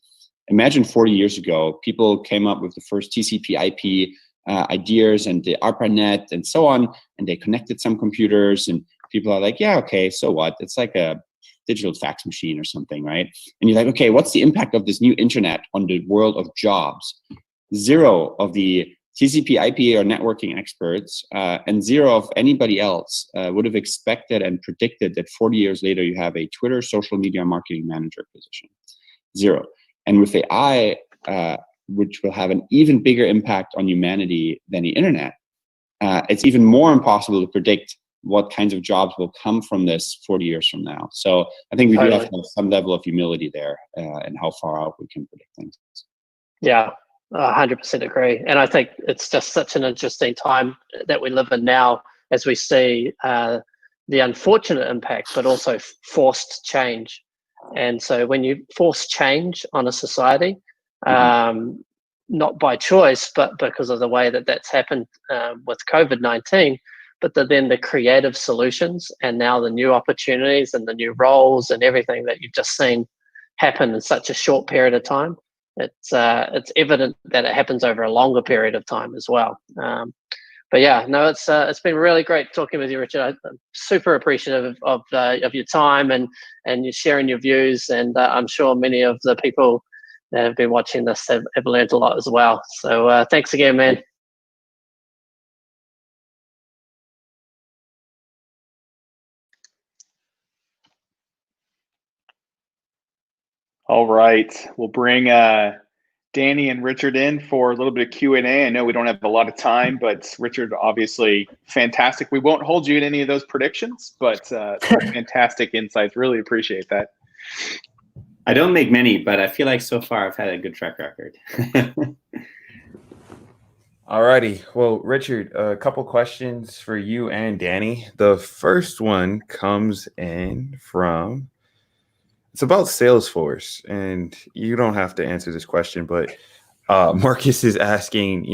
Imagine 40 years ago, people came up with the first TCP/IP ideas and the ARPANET and so on, and they connected some computers, and people are like, yeah, okay, so what? It's like a digital fax machine or something, right? And you're like, okay, what's the impact of this new internet on the world of jobs? Zero of the TCP/IP or networking experts and zero of anybody else would have expected and predicted that 40 years later you have a Twitter social media marketing manager position. Zero. And with AI, which will have an even bigger impact on humanity than the internet, it's even more impossible to predict what kinds of jobs will come from this 40 years from now. So I think we do have to have some level of humility there and how far out we can predict things. Yeah, 100% agree. And I think it's just such an interesting time that we live in now as we see the unfortunate impact, but also forced change. And so when you force change on a society, not by choice, but because of the way that that's happened with COVID-19, but then the creative solutions and now the new opportunities and the new roles and everything that you've just seen happen in such a short period of time, it's evident that it happens over a longer period of time as well. But yeah, no, it's been really great talking with you, Richard. I'm super appreciative of your time and you sharing your views, and I'm sure many of the people that have been watching this have learned a lot as well. So thanks again, man. All right, we'll bring Danny and Richard in for a little bit of Q&A. I know we don't have a lot of time, but Richard, obviously fantastic. We won't hold you in any of those predictions, but fantastic insights. Really appreciate that. I don't make many, but I feel like so far I've had a good track record. Alrighty. Well, Richard, a couple questions for you and Danny. The first one comes in from, it's about Salesforce, and you don't have to answer this question, but Marcus is asking,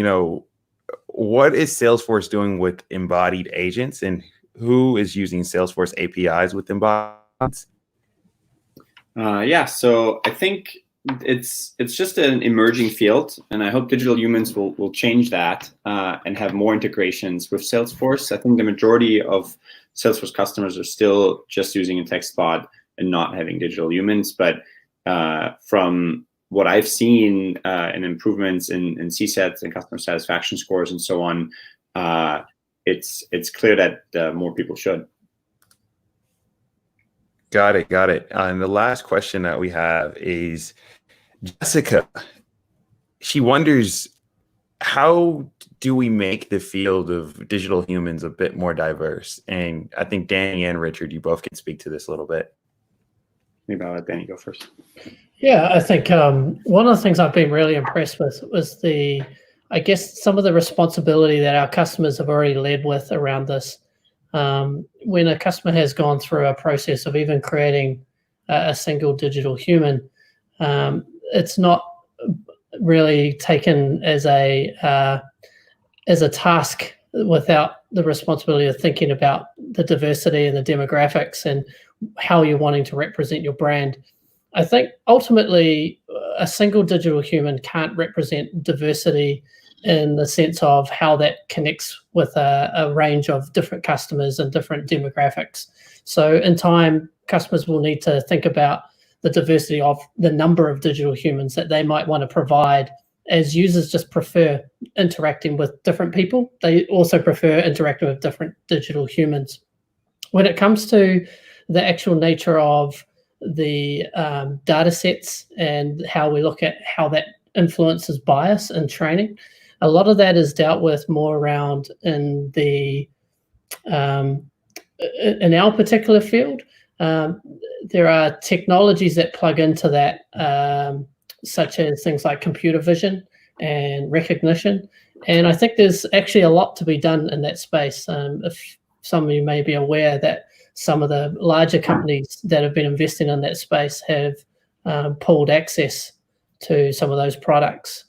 what is Salesforce doing with embodied agents, and who is using Salesforce APIs with embodied? Yeah, so I think it's just an emerging field, and I hope digital humans will change that and have more integrations with Salesforce. I think the majority of Salesforce customers are still just using a text bot and not having digital humans. But from what I've seen in improvements in CSATs and customer satisfaction scores and so on, it's clear that more people should. Got it. And the last question that we have is Jessica. She wonders, how do we make the field of digital humans a bit more diverse? And I think Danny and Richard, you both can speak to this a little bit. Maybe I'll let Danny go first. Yeah, I think one of the things I've been really impressed with was some of the responsibility that our customers have already led with around this. When a customer has gone through a process of even creating a single digital human, it's not really taken as a task without the responsibility of thinking about the diversity and the demographics and how you're wanting to represent your brand. I think ultimately a single digital human can't represent diversity in the sense of how that connects with a range of different customers and different demographics. So in time, customers will need to think about the diversity of the number of digital humans that they might want to provide, as users just prefer interacting with different people. They also prefer interacting with different digital humans. When it comes to the actual nature of the data sets and how we look at how that influences bias and training, a lot of that is dealt with more around in our particular field. There are technologies that plug into that, such as things like computer vision and recognition. And I think there's actually a lot to be done in that space. If some of you may be aware that some of the larger companies that have been investing in that space have pulled access to some of those products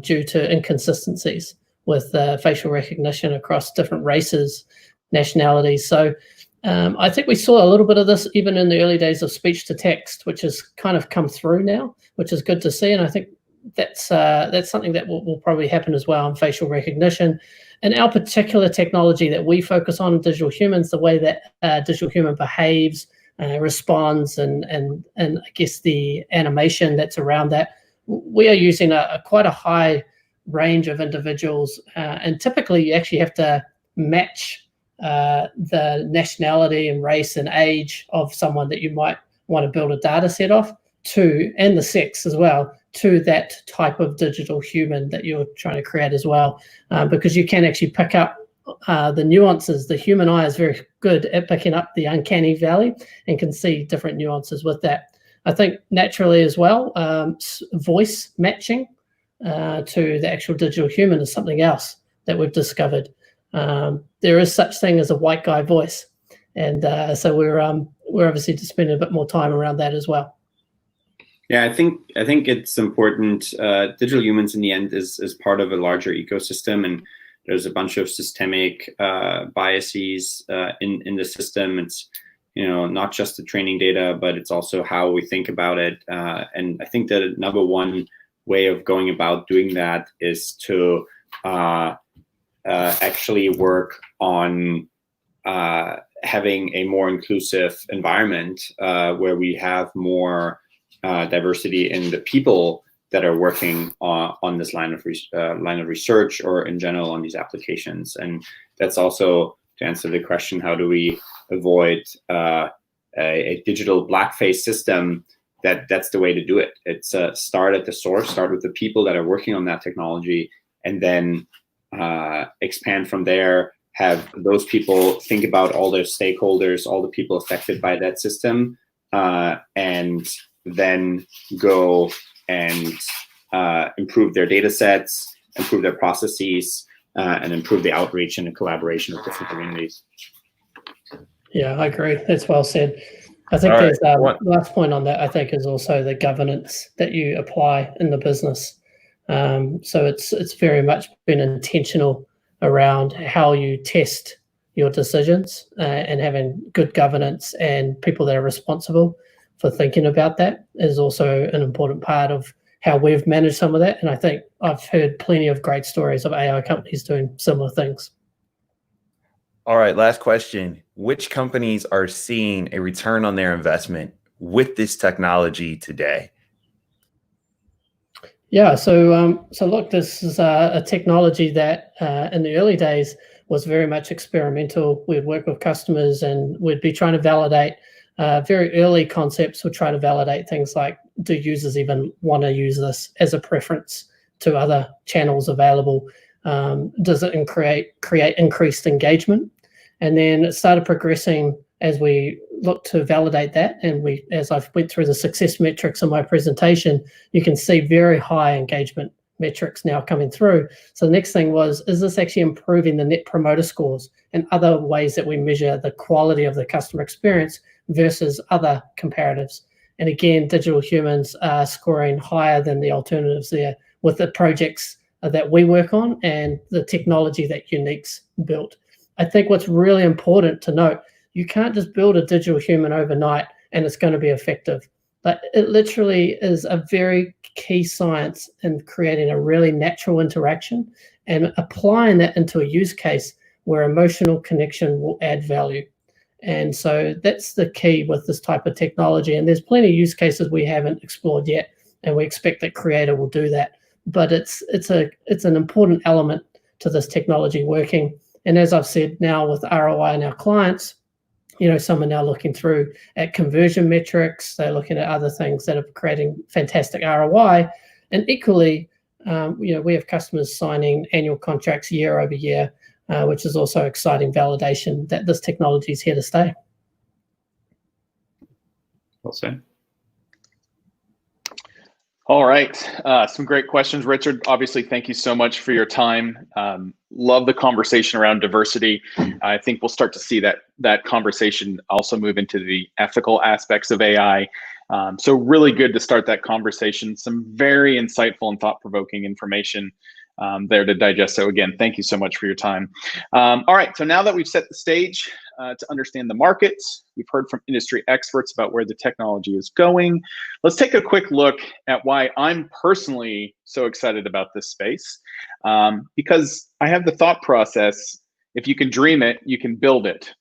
due to inconsistencies with facial recognition across different races, nationalities. So I think we saw a little bit of this even in the early days of speech to text, which has kind of come through now, which is good to see. And I think that's something that will probably happen as well in facial recognition. And our particular technology that we focus on, digital humans, the way that digital human behaves, responds, and I guess the animation that's around that, we are using quite a high range of individuals. And typically you actually have to match the nationality and race and age of someone that you might want to build a data set of to, and the sex as well, to that type of digital human that you're trying to create as well, because you can actually pick up the nuances. The human eye is very good at picking up the uncanny valley and can see different nuances with that. I think naturally as well, voice matching to the actual digital human is something else that we've discovered. There is such thing as a white guy voice, and so we're obviously just spending a bit more time around that as well. Yeah, I think it's important. Digital humans in the end is part of a larger ecosystem, and there's a bunch of systemic biases in the system. It's not just the training data, but it's also how we think about it. And I think that number one way of going about doing that is to actually work on having a more inclusive environment where we have more diversity in the people that are working on this line of research, or in general on these applications. And that's also, to answer the question, how do we avoid a digital blackface system that's the way to do it. It's start at the source, start with the people that are working on that technology, and then expand from there. Have those people think about all their stakeholders, all the people affected by that system, and then go and improve their data sets, improve their processes, and improve the outreach and the collaboration with different communities. Yeah, I agree. That's well said. I think there's last point on that, I think, is also the governance that you apply in the business. So it's very much been intentional around how you test your decisions and having good governance, and people that are responsible for thinking about that is also an important part of how we've managed some of that. And I think I've heard plenty of great stories of AI companies doing similar things. All right, last question. Which companies are seeing a return on their investment with this technology today? Yeah, so look, this is a technology that in the early days was very much experimental. We'd work with customers and we'd be trying to validate very early concepts. Would try to validate things like, do users even want to use this as a preference to other channels available? Does it create increased engagement? And then it started progressing as we looked to validate that. And as I went through the success metrics in my presentation, you can see very high engagement metrics now coming through. So the next thing was, is this actually improving the net promoter scores and other ways that we measure the quality of the customer experience versus other comparatives? And again, digital humans are scoring higher than the alternatives there with the projects that we work on and the technology that Unique's built. I think what's really important to note, you can't just build a digital human overnight and it's going to be effective. But it literally is a very key science in creating a really natural interaction and applying that into a use case where emotional connection will add value. And so that's the key with this type of technology. And there's plenty of use cases we haven't explored yet, and we expect that Creator will do that. But it's an important element to this technology working. And as I've said, now with ROI and our clients, some are now looking through at conversion metrics. They're looking at other things that are creating fantastic ROI. And equally, we have customers signing annual contracts year over year, which is also exciting validation that this technology is here to stay. Well said. All right, some great questions, Richard. Obviously, thank you so much for your time. Love the conversation around diversity. I think we'll start to see that conversation also move into the ethical aspects of AI. So really good to start that conversation. Some very insightful and thought-provoking information there to digest. So again, thank you so much for your time. All right, so now that we've set the stage to understand the market, we've heard from industry experts about where the technology is going. Let's take a quick look at why I'm personally so excited about this space. Because I have the thought process, if you can dream it, you can build it.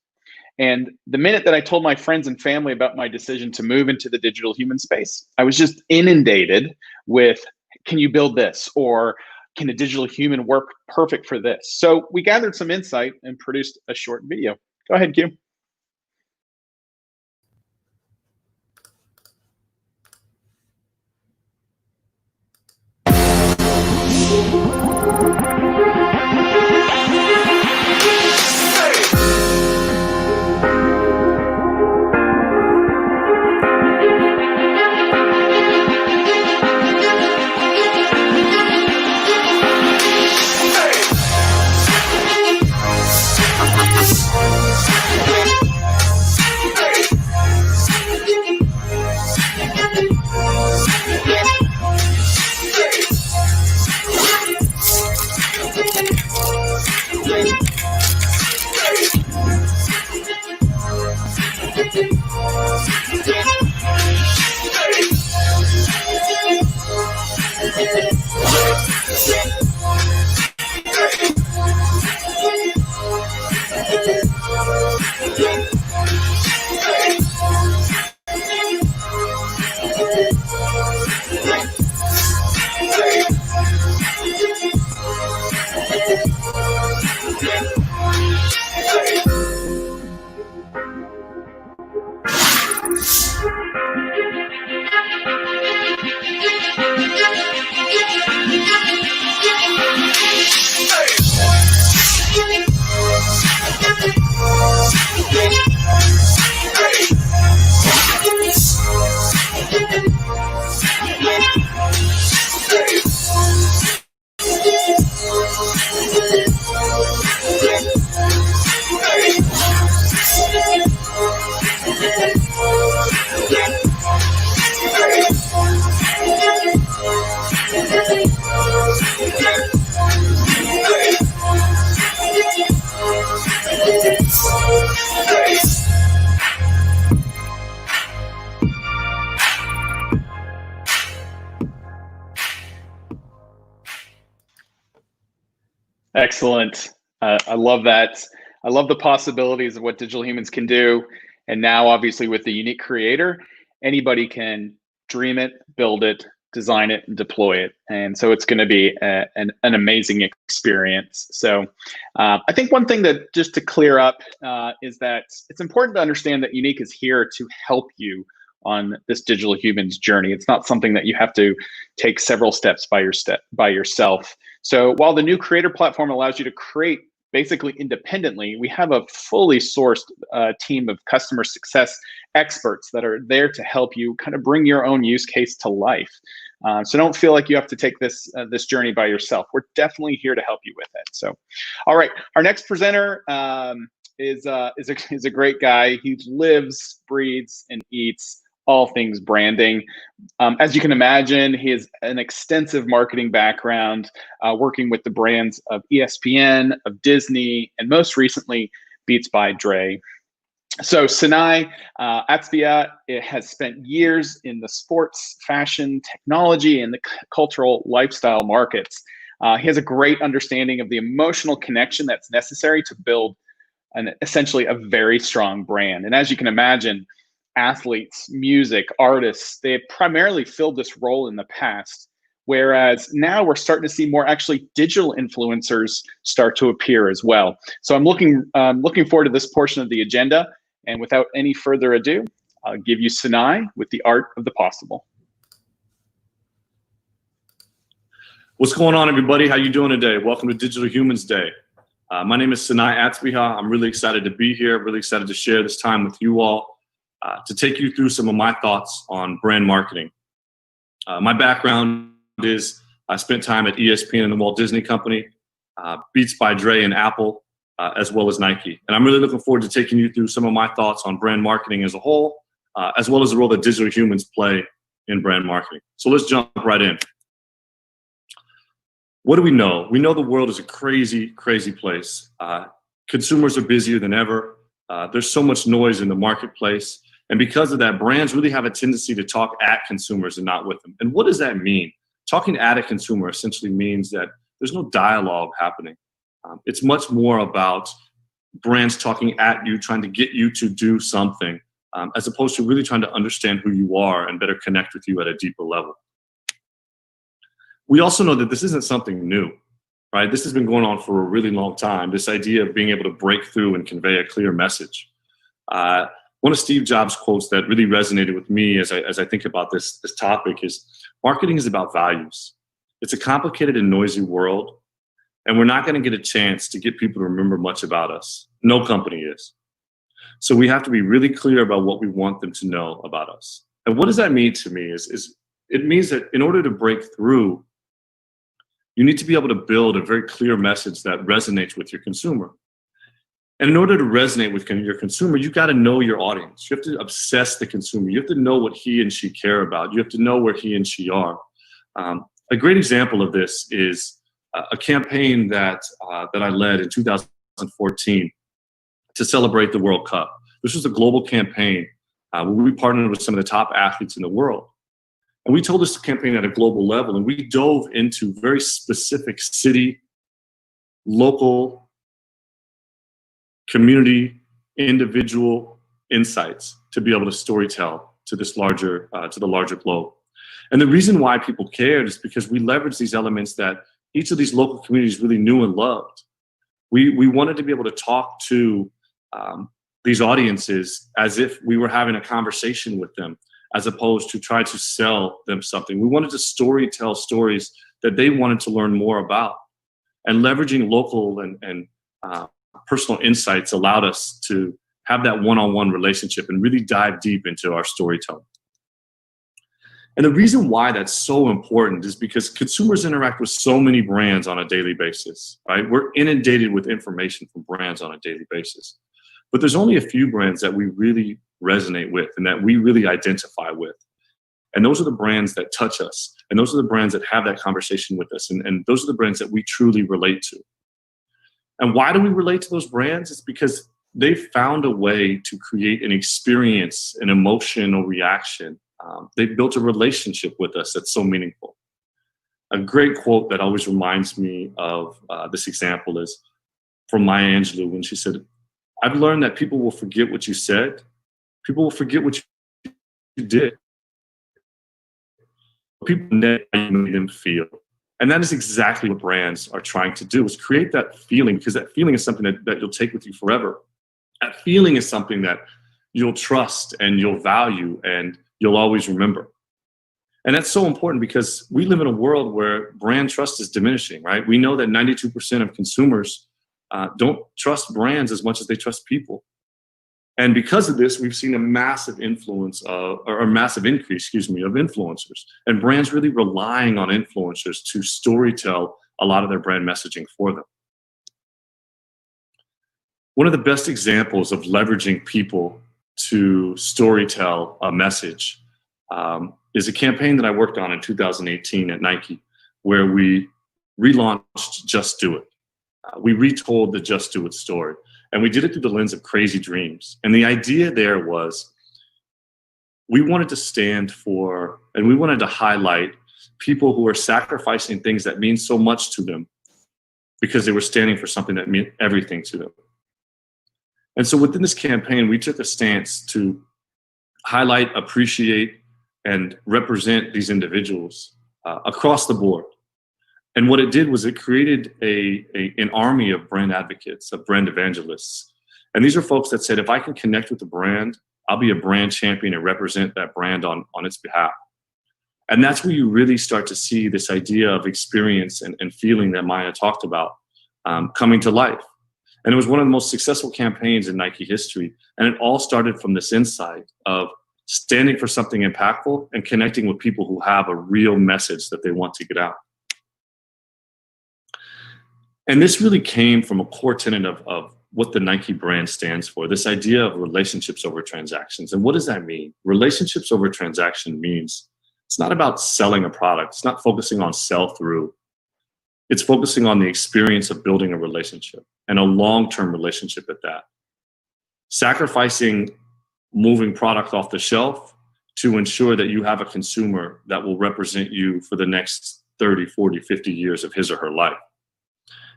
And the minute that I told my friends and family about my decision to move into the digital human space, I was just inundated with, can you build this? Or can a digital human work perfect for this? So we gathered some insight and produced a short video. Go ahead, Q. Excellent. I love that. I love the possibilities of what digital humans can do. And now, obviously, with the unique creator, anybody can dream it, build it, design it, and deploy it. And so it's going to be an amazing experience. So I think one thing that just to clear up is that it's important to understand that Unique is here to help you on this digital humans journey. It's not something that you have to take several steps by yourself. So while the new creator platform allows you to create basically independently, we have a fully sourced team of customer success experts that are there to help you kind of bring your own use case to life. So don't feel like you have to take this journey by yourself. We're definitely here to help you with it. So, all right, our next presenter is a great guy. He lives, breathes, and eats all things branding. As you can imagine, he has an extensive marketing background, working with the brands of ESPN, of Disney, and most recently, Beats by Dre. So Sinai Atzbia has spent years in the sports, fashion, technology, and the cultural lifestyle markets. He has a great understanding of the emotional connection that's necessary to build essentially a very strong brand. And as you can imagine, athletes, music, artists, they have primarily filled this role in the past, whereas now we're starting to see more actually digital influencers start to appear as well. So I'm looking forward to this portion of the agenda. And without any further ado, I'll give you Sinai with the art of the possible. What's going on, everybody? How you doing today? Welcome to Digital Humans Day. My name is Sinai Atzbia. I'm really excited to be here, really excited to share this time with you all, to take you through some of my thoughts on brand marketing. My background is I spent time at ESPN and the Walt Disney Company, Beats by Dre and Apple, as well as Nike. And I'm really looking forward to taking you through some of my thoughts on brand marketing as a whole, as well as the role that digital humans play in brand marketing. So let's jump right in. What do we know? We know the world is a crazy, crazy place. Consumers are busier than ever. There's so much noise in the marketplace. And because of that, brands really have a tendency to talk at consumers and not with them. And what does that mean? Talking at a consumer essentially means that there's no dialogue happening. It's much more about brands talking at you, trying to get you to do something, as opposed to really trying to understand who you are and better connect with you at a deeper level. We also know that this isn't something new, right? This has been going on for a really long time, this idea of being able to break through and convey a clear message. One of Steve Jobs' quotes that really resonated with me as I think about this topic is, marketing is about values. It's a complicated and noisy world, and we're not going to get a chance to get people to remember much about us. No company is. So we have to be really clear about what we want them to know about us. And what does that mean to me is it means that in order to break through, you need to be able to build a very clear message that resonates with your consumer. And in order to resonate with your consumer, you've got to know your audience. You have to obsess the consumer. You have to know what he and she care about. You have to know where he and she are. A great example of this is a campaign that I led in 2014 to celebrate the World Cup. This was a global campaign where we partnered with some of the top athletes in the world. And we told this campaign at a global level, and we dove into very specific city, local, community, individual insights to be able to storytell to this larger, to the larger globe. And the reason why people cared is because we leveraged these elements that each of these local communities really knew and loved. We wanted to be able to talk to these audiences as if we were having a conversation with them, as opposed to try to sell them something. We wanted to tell stories that they wanted to learn more about. And leveraging local and personal insights allowed us to have that one-on-one relationship and really dive deep into our storytelling. And the reason why that's so important is because consumers interact with so many brands on a daily basis, right? We're inundated with information from brands on a daily basis. But there's only a few brands that we really resonate with and that we really identify with. And those are the brands that touch us. And those are the brands that have that conversation with us. And those are the brands that we truly relate to. And why do we relate to those brands? It's because they've found a way to create an experience, an emotional reaction. They've built a relationship with us that's so meaningful. a great quote that always reminds me of this example is from Maya Angelou when she said, "I've learned that people will forget what you said. People will forget what you did. People know how you made them feel." And that is exactly what brands are trying to do, is create that feeling, because that feeling is something that you'll take with you forever. That feeling is something that you'll trust and you'll value and you'll always remember. And that's so important because we live in a world where brand trust is diminishing, right? We know that 92% of consumers don't trust brands as much as they trust people. And because of this, we've seen a massive influence or a massive increase, of influencers, and brands really relying on influencers to storytell a lot of their brand messaging for them. One of the best examples of leveraging people to storytell a message is a campaign that I worked on in 2018 at Nike, where we relaunched Just Do It. We retold the Just Do It story. And we did it through the lens of crazy dreams. And the idea there was we wanted to stand for, and we wanted to highlight people who are sacrificing things that mean so much to them because they were standing for something that meant everything to them. And so within this campaign, we took a stance to highlight, appreciate, and represent these individuals across the board. And what it did was it created an army of brand advocates, of brand evangelists. And these are folks that said, if I can connect with the brand, I'll be a brand champion and represent that brand on its behalf. And that's where you really start to see this idea of experience and feeling that Maya talked about coming to life. And it was one of the most successful campaigns in Nike history. And it all started from this insight of standing for something impactful and connecting with people who have a real message that they want to get out. And this really came from a core tenet of what the Nike brand stands for, this idea of relationships over transactions. And what does that mean? Relationships over transaction means it's not about selling a product. It's not focusing on sell-through. It's focusing on the experience of building a relationship, and a long-term relationship at that. Sacrificing moving product off the shelf to ensure that you have a consumer that will represent you for the next 30, 40, 50 years of his or her life.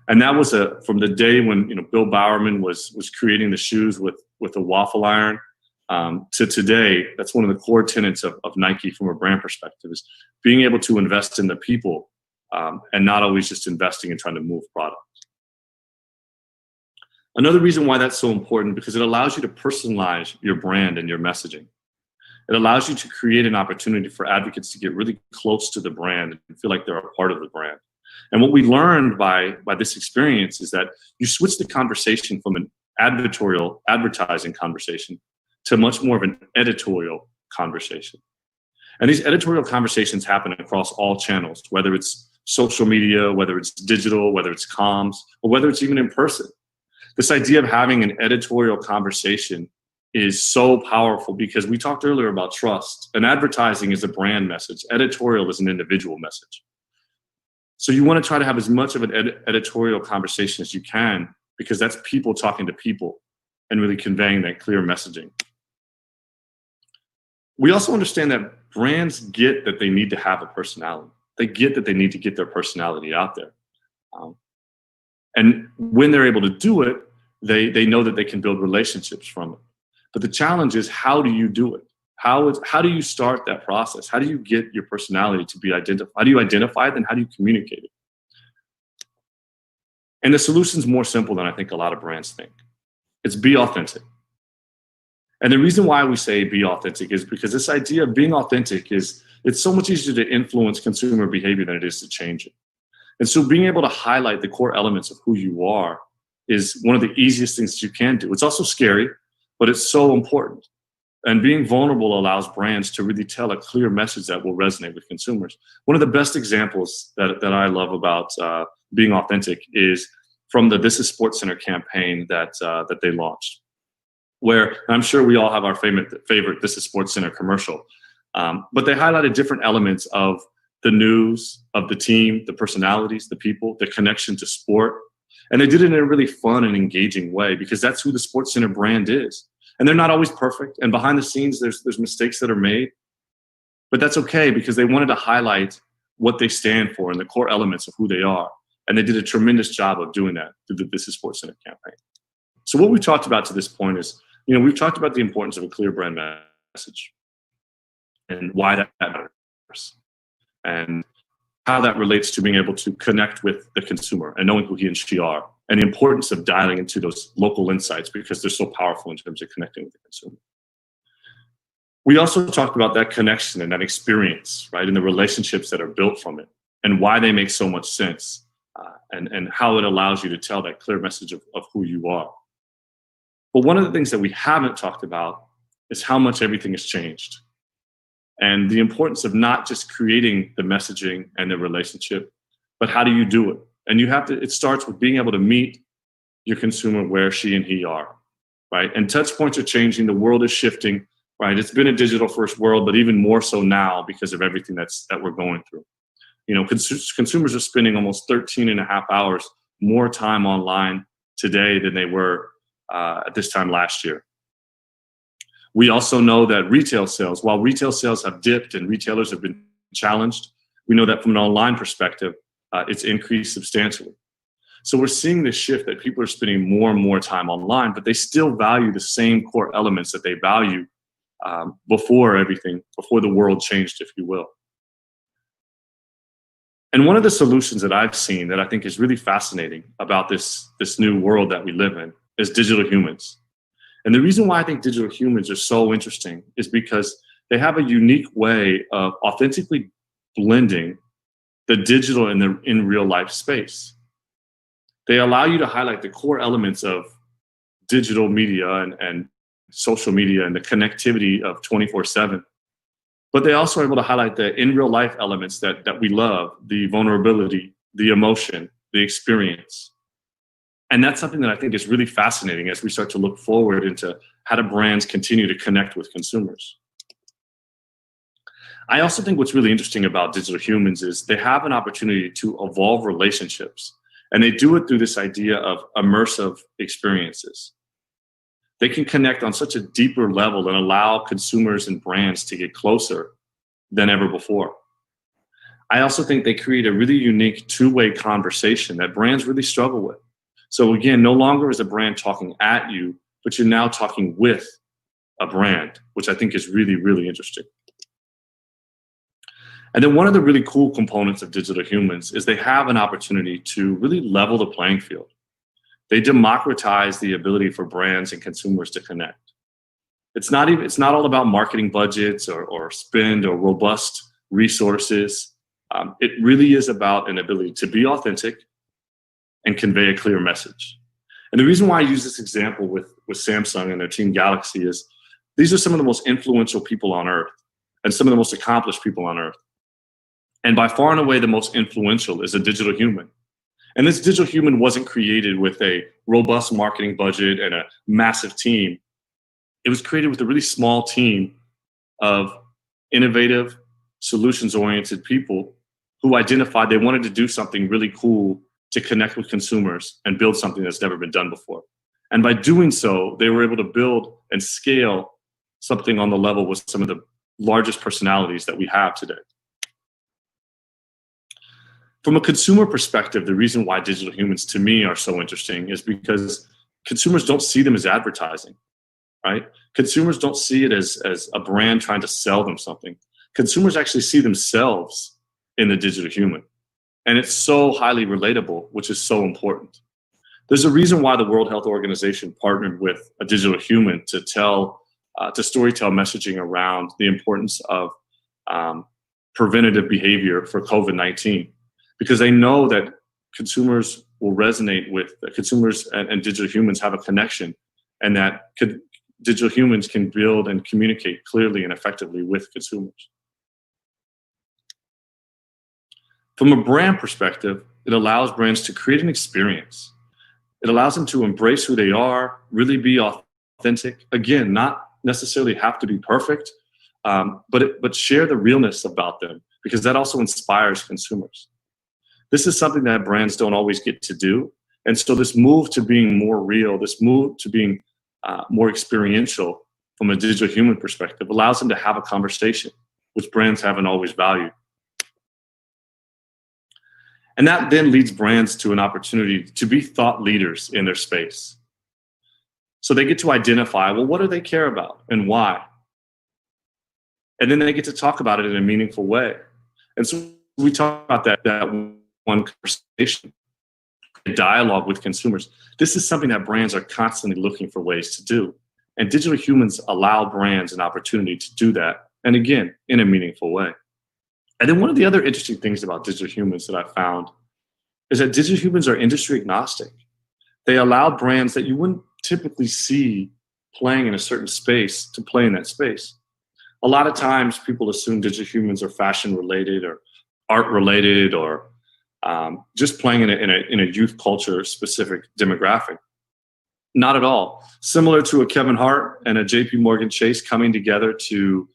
And that was from the day when Bill Bowerman was creating the shoes with a waffle iron to today. That's one of the core tenets of Nike from a brand perspective, is being able to invest in the people and not always just investing and trying to move product. Another reason why that's so important, because it allows you to personalize your brand and your messaging. It allows you to create an opportunity for advocates to get really close to the brand and feel like they're a part of the brand. And what we learned by this experience is that you switch the conversation from an advertising conversation to much more of an editorial conversation. And these editorial conversations happen across all channels, whether it's social media, whether it's digital, whether it's comms, or whether it's even in person. This idea of having an editorial conversation is so powerful because we talked earlier about trust, and advertising is a brand message. Editorial is an individual message. So you want to try to have as much of an editorial conversation as you can, because that's people talking to people and really conveying that clear messaging. We also understand that brands get that they need to have a personality. They get that they need to get their personality out there. And when they're able to do it, they know that they can build relationships from it. But the challenge is, how do you do it? How do you start that process? How do you get your personality to be identified? How do you identify it, and how do you communicate it? And the solution's more simple than I think a lot of brands think. It's be authentic. And the reason why we say be authentic is because this idea of being authentic it's so much easier to influence consumer behavior than it is to change it. And so being able to highlight the core elements of who you are is one of the easiest things that you can do. It's also scary, but it's so important. And being vulnerable allows brands to really tell a clear message that will resonate with consumers. One of the best examples that I love about being authentic is from the This Is SportsCenter campaign that they launched, where I'm sure we all have our favorite This Is SportsCenter commercial. But they highlighted different elements of the news, of the team, the personalities, the people, the connection to sport. And they did it in a really fun and engaging way, because that's who the SportsCenter brand is. And they're not always perfect. And behind the scenes, there's mistakes that are made. But that's okay, because they wanted to highlight what they stand for and the core elements of who they are. And they did a tremendous job of doing that through the This is Sports Center campaign. So what we've talked about to this point is, we've talked about the importance of a clear brand message and why that matters, and how that relates to being able to connect with the consumer and knowing who he and she are, and the importance of dialing into those local insights because they're so powerful in terms of connecting with the consumer. We also talked about that connection and that experience, right, and the relationships that are built from it and why they make so much sense, and how it allows you to tell that clear message of who you are. But one of the things that we haven't talked about is how much everything has changed, and the importance of not just creating the messaging and the relationship, but how do you do it? And it starts with being able to meet your consumer where she and he are, right? And touch points are changing, the world is shifting, right? It's been a digital first world, but even more so now because of everything that we're going through. Consumers are spending almost 13 and a half hours more time online today than they were at this time last year. We also know that retail sales, while retail sales have dipped and retailers have been challenged, we know that from an online perspective, it's increased substantially. So we're seeing this shift that people are spending more and more time online, but they still value the same core elements that they value before the world changed, if you will. And one of the solutions that I've seen that I think is really fascinating about this new world that we live in is digital humans. And the reason why I think digital humans are so interesting is because they have a unique way of authentically blending the digital and the in real life space. They allow you to highlight the core elements of digital media and social media and the connectivity of 24/7. But they also are able to highlight the in real life elements that we love, the vulnerability, the emotion, the experience. And that's something that I think is really fascinating as we start to look forward into how do brands continue to connect with consumers. I also think what's really interesting about digital humans is they have an opportunity to evolve relationships, and they do it through this idea of immersive experiences. They can connect on such a deeper level and allow consumers and brands to get closer than ever before. I also think they create a really unique two-way conversation that brands really struggle with. So again, no longer is a brand talking at you, but you're now talking with a brand, which I think is really, really interesting. And then one of the really cool components of digital humans is they have an opportunity to really level the playing field. They democratize the ability for brands and consumers to connect. It's not all about marketing budgets or spend or robust resources. It really is about an ability to be authentic and convey a clear message. And the reason why I use this example with Samsung and their Team Galaxy is these are some of the most influential people on earth and some of the most accomplished people on earth. And by far and away, the most influential is a digital human. And this digital human wasn't created with a robust marketing budget and a massive team. It was created with a really small team of innovative, solutions-oriented people who identified they wanted to do something really cool to connect with consumers and build something that's never been done before. And by doing so, they were able to build and scale something on the level with some of the largest personalities that we have today. From a consumer perspective, the reason why digital humans to me are so interesting is because consumers don't see them as advertising, right? Consumers don't see it as a brand trying to sell them something. Consumers actually see themselves in the digital human. And it's so highly relatable, which is so important. There's a reason why the World Health Organization partnered with a digital human to storytell messaging around the importance of preventative behavior for COVID-19, because they know that consumers will resonate with consumers and digital humans have a connection, and that digital humans can build and communicate clearly and effectively with consumers. From a brand perspective, it allows brands to create an experience. It allows them to embrace who they are, really be authentic. Again, not necessarily have to be perfect, but share the realness about them, because that also inspires consumers. This is something that brands don't always get to do. And so this move to being more real, this move to being more experiential from a digital human perspective allows them to have a conversation, which brands haven't always valued. And that then leads brands to an opportunity to be thought leaders in their space. So they get to identify, well, what do they care about and why? And then they get to talk about it in a meaningful way. And so we talk about that one conversation, a dialogue with consumers. This is something that brands are constantly looking for ways to do. And digital humans allow brands an opportunity to do that. And again, in a meaningful way. And then one of the other interesting things about digital humans that I found is that digital humans are industry agnostic. They allow brands that you wouldn't typically see playing in a certain space to play in that space. A lot of times people assume digital humans are fashion related or art related or just playing in a youth culture specific demographic. Not at all. Similar to a Kevin Hart and a JP Morgan Chase coming together to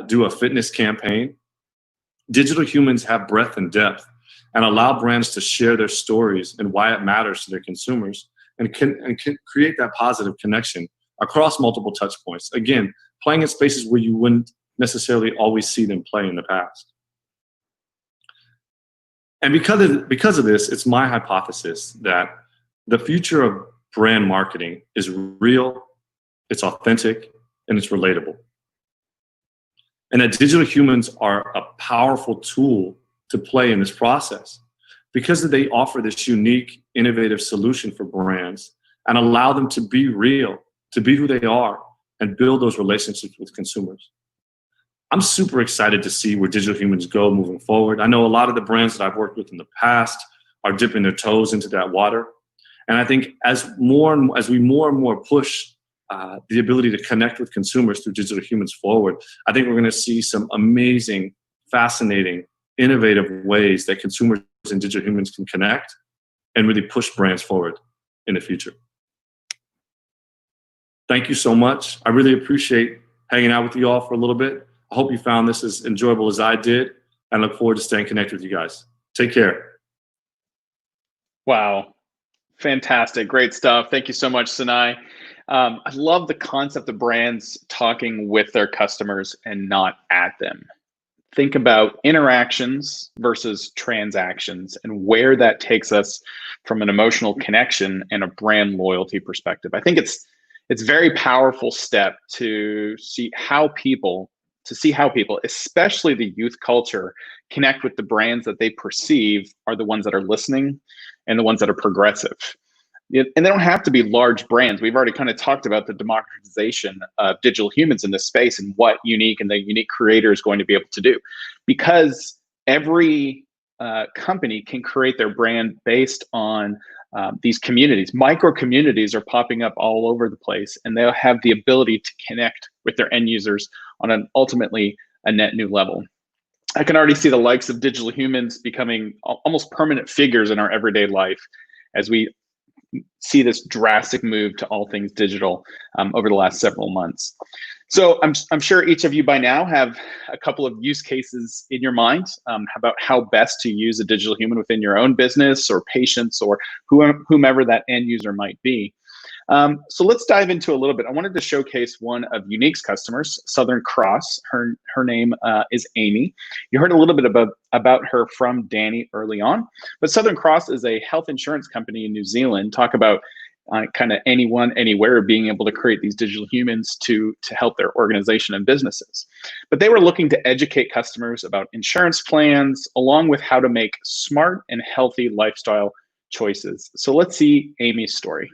do a fitness campaign, digital humans have breadth and depth and allow brands to share their stories and why it matters to their consumers and can create that positive connection across multiple touch points. Again, playing in spaces where you wouldn't necessarily always see them play in the past. And because of this, it's my hypothesis that the future of brand marketing is real, it's authentic, and it's relatable. And that digital humans are a powerful tool to play in this process because they offer this unique, innovative solution for brands and allow them to be real, to be who they are, and build those relationships with consumers. I'm super excited to see where digital humans go moving forward. I know a lot of the brands that I've worked with in the past are dipping their toes into that water. And I think as we more and more push the ability to connect with consumers through digital humans forward, I think we're going to see some amazing, fascinating, innovative ways that consumers and digital humans can connect and really push brands forward in the future. Thank you so much. I really appreciate hanging out with you all for a little bit. I hope you found this as enjoyable as I did, and I look forward to staying connected with you guys. Take care. Wow. Fantastic. Great stuff. Thank you so much, Sinai. I love the concept of brands talking with their customers and not at them. Think about interactions versus transactions and where that takes us from an emotional connection and a brand loyalty perspective. I think it's a very powerful step to see how people, especially the youth culture, connect with the brands that they perceive are the ones that are listening and the ones that are progressive. And they don't have to be large brands. We've already kind of talked about the democratization of digital humans in this space and what unique and the unique creator is going to be able to do. Because every company can create their brand based on these communities. Micro communities are popping up all over the place, and they'll have the ability to connect with their end users on an ultimately a net new level. I can already see the likes of digital humans becoming almost permanent figures in our everyday life as we see this drastic move to all things digital over the last several months. So I'm sure each of you by now have a couple of use cases in your mind about how best to use a digital human within your own business or patients or whomever that end user might be. So let's dive into a little bit. I wanted to showcase one of Unique's customers, Southern Cross. Her name is Amy. You heard a little bit about her from Danny early on, but Southern Cross is a health insurance company in New Zealand. Talk about kind of anyone, anywhere being able to create these digital humans to help their organization and businesses. But they were looking to educate customers about insurance plans, along with how to make smart and healthy lifestyle choices. So let's see Amy's story.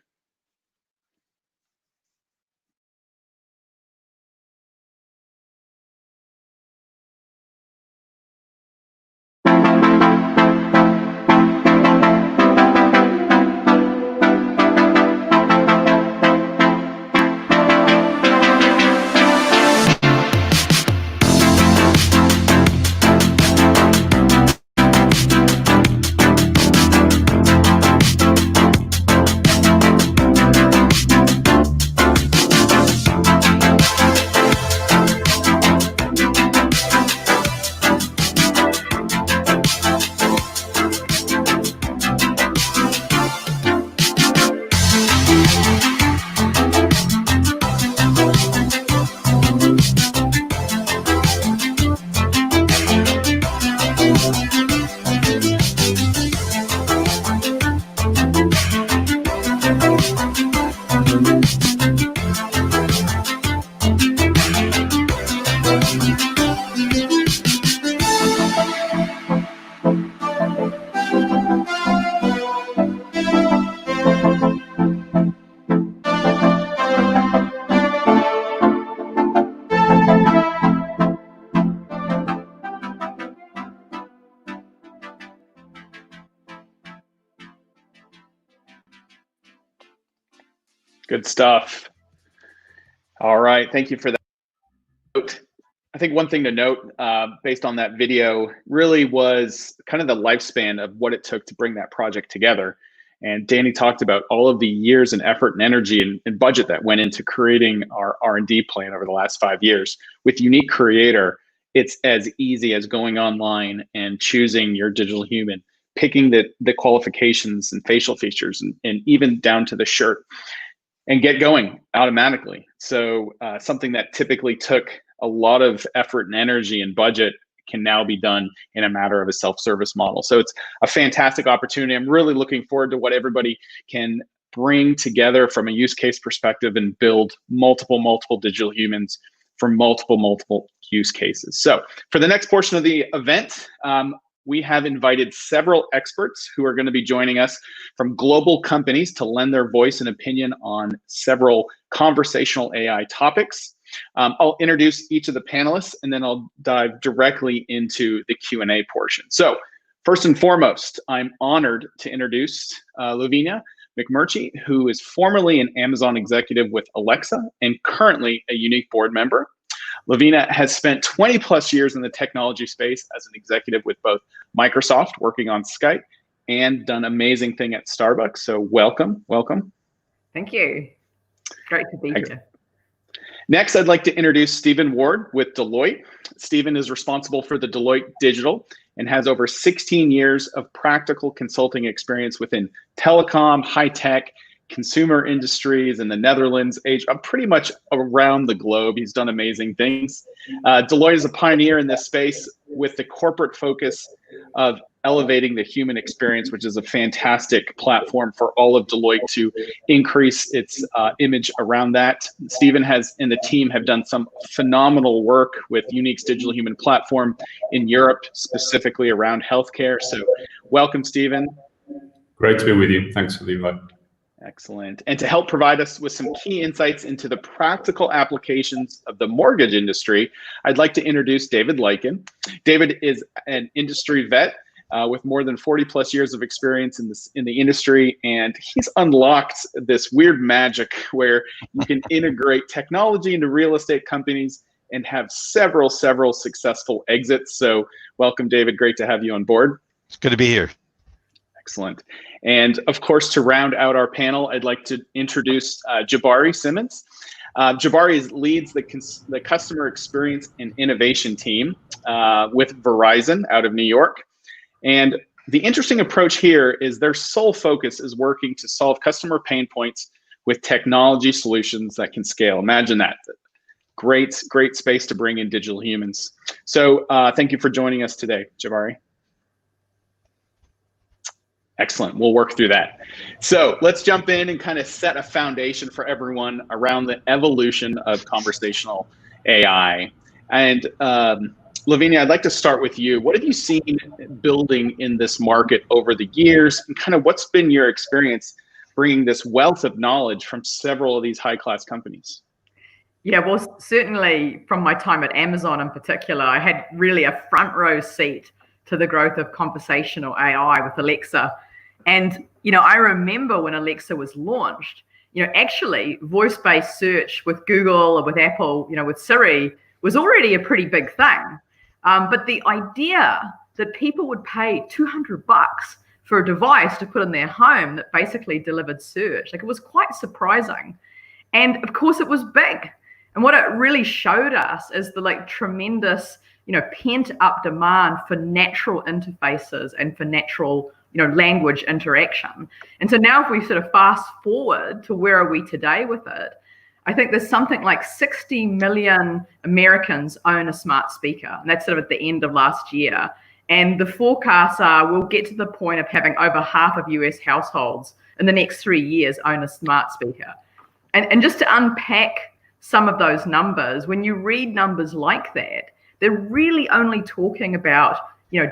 Good stuff. All right, thank you for that. I think one thing to note based on that video really was kind of the lifespan of what it took to bring that project together. And Danny talked about all of the years and effort and energy and budget that went into creating our R&D plan over the last 5 years. With Unique Creator, it's as easy as going online and choosing your digital human, picking the qualifications and facial features and even down to the shirt, and get going automatically. So something that typically took a lot of effort and energy and budget can now be done in a matter of a self-service model. So it's a fantastic opportunity. I'm really looking forward to what everybody can bring together from a use case perspective and build multiple digital humans for multiple use cases. So for the next portion of the event, we have invited several experts who are going to be joining us from global companies to lend their voice and opinion on several conversational AI topics. I'll introduce each of the panelists, and then I'll dive directly into the Q&A portion. So first and foremost, I'm honored to introduce Lavinia McMurtry, who is formerly an Amazon executive with Alexa and currently a Unique board member. Lavinia has spent 20 plus years in the technology space as an executive with both Microsoft, working on Skype, and done amazing thing at Starbucks. So welcome. Thank you. Great to be here. Next, I'd like to introduce Stephen Ward with Deloitte. Stephen is responsible for the Deloitte Digital and has over 16 years of practical consulting experience within telecom, high tech, consumer industries in the Netherlands, Asia, pretty much around the globe. He's done amazing things. Deloitte is a pioneer in this space with the corporate focus of elevating the human experience, which is a fantastic platform for all of Deloitte to increase its image around that. Stephen and the team have done some phenomenal work with Unique's digital human platform in Europe, specifically around healthcare. So welcome, Stephen. Great to be with you. Thanks for the invite. Excellent. And to help provide us with some key insights into the practical applications of the mortgage industry, I'd like to introduce David Lycan. David is an industry vet with more than 40 plus years of experience in the industry, and he's unlocked this weird magic where you can integrate technology into real estate companies and have several successful exits. So welcome, David. Great to have you on board. It's good to be here. Excellent. And of course, to round out our panel, I'd like to introduce Jabari Simmons. Jabari leads the customer experience and innovation team with Verizon out of New York. And the interesting approach here is their sole focus is working to solve customer pain points with technology solutions that can scale. Imagine that. Great space to bring in digital humans. So thank you for joining us today, Jabari. Excellent. We'll work through that. So let's jump in and kind of set a foundation for everyone around the evolution of conversational AI. And Lavinia, I'd like to start with you. What have you seen building in this market over the years, and kind of what's been your experience bringing this wealth of knowledge from several of these high-class companies? Yeah, well, certainly from my time at Amazon in particular, I had really a front row seat to the growth of conversational AI with Alexa. And, I remember when Alexa was launched, actually voice-based search with Google or with Apple, with Siri was already a pretty big thing. But the idea that people would pay $200 for a device to put in their home that basically delivered search, it was quite surprising. And of course it was big. And what it really showed us is the tremendous, pent up demand for natural interfaces and for natural, language interaction. And so now if we sort of fast forward to where are we today with it, I think there's something like 60 million Americans own a smart speaker. And that's sort of at the end of last year. And the forecasts are we'll get to the point of having over half of US households in the next 3 years own a smart speaker. And just to unpack some of those numbers, when you read numbers like that, they're really only talking about,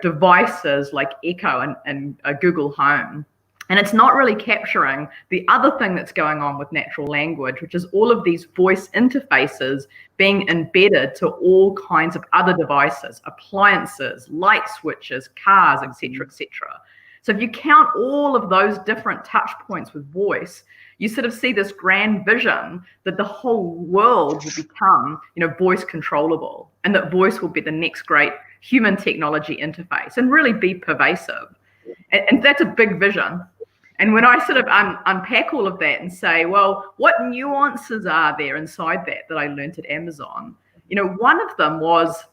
devices like Echo and Google Home. And it's not really capturing the other thing that's going on with natural language, which is all of these voice interfaces being embedded to all kinds of other devices, appliances, light switches, cars, et cetera, et cetera. So if you count all of those different touch points with voice, you sort of see this grand vision that the whole world will become, voice controllable, and that voice will be the next great human technology interface and really be pervasive. And that's a big vision. And when I sort of unpack all of that and say, well, what nuances are there inside that I learned at Amazon? One of them was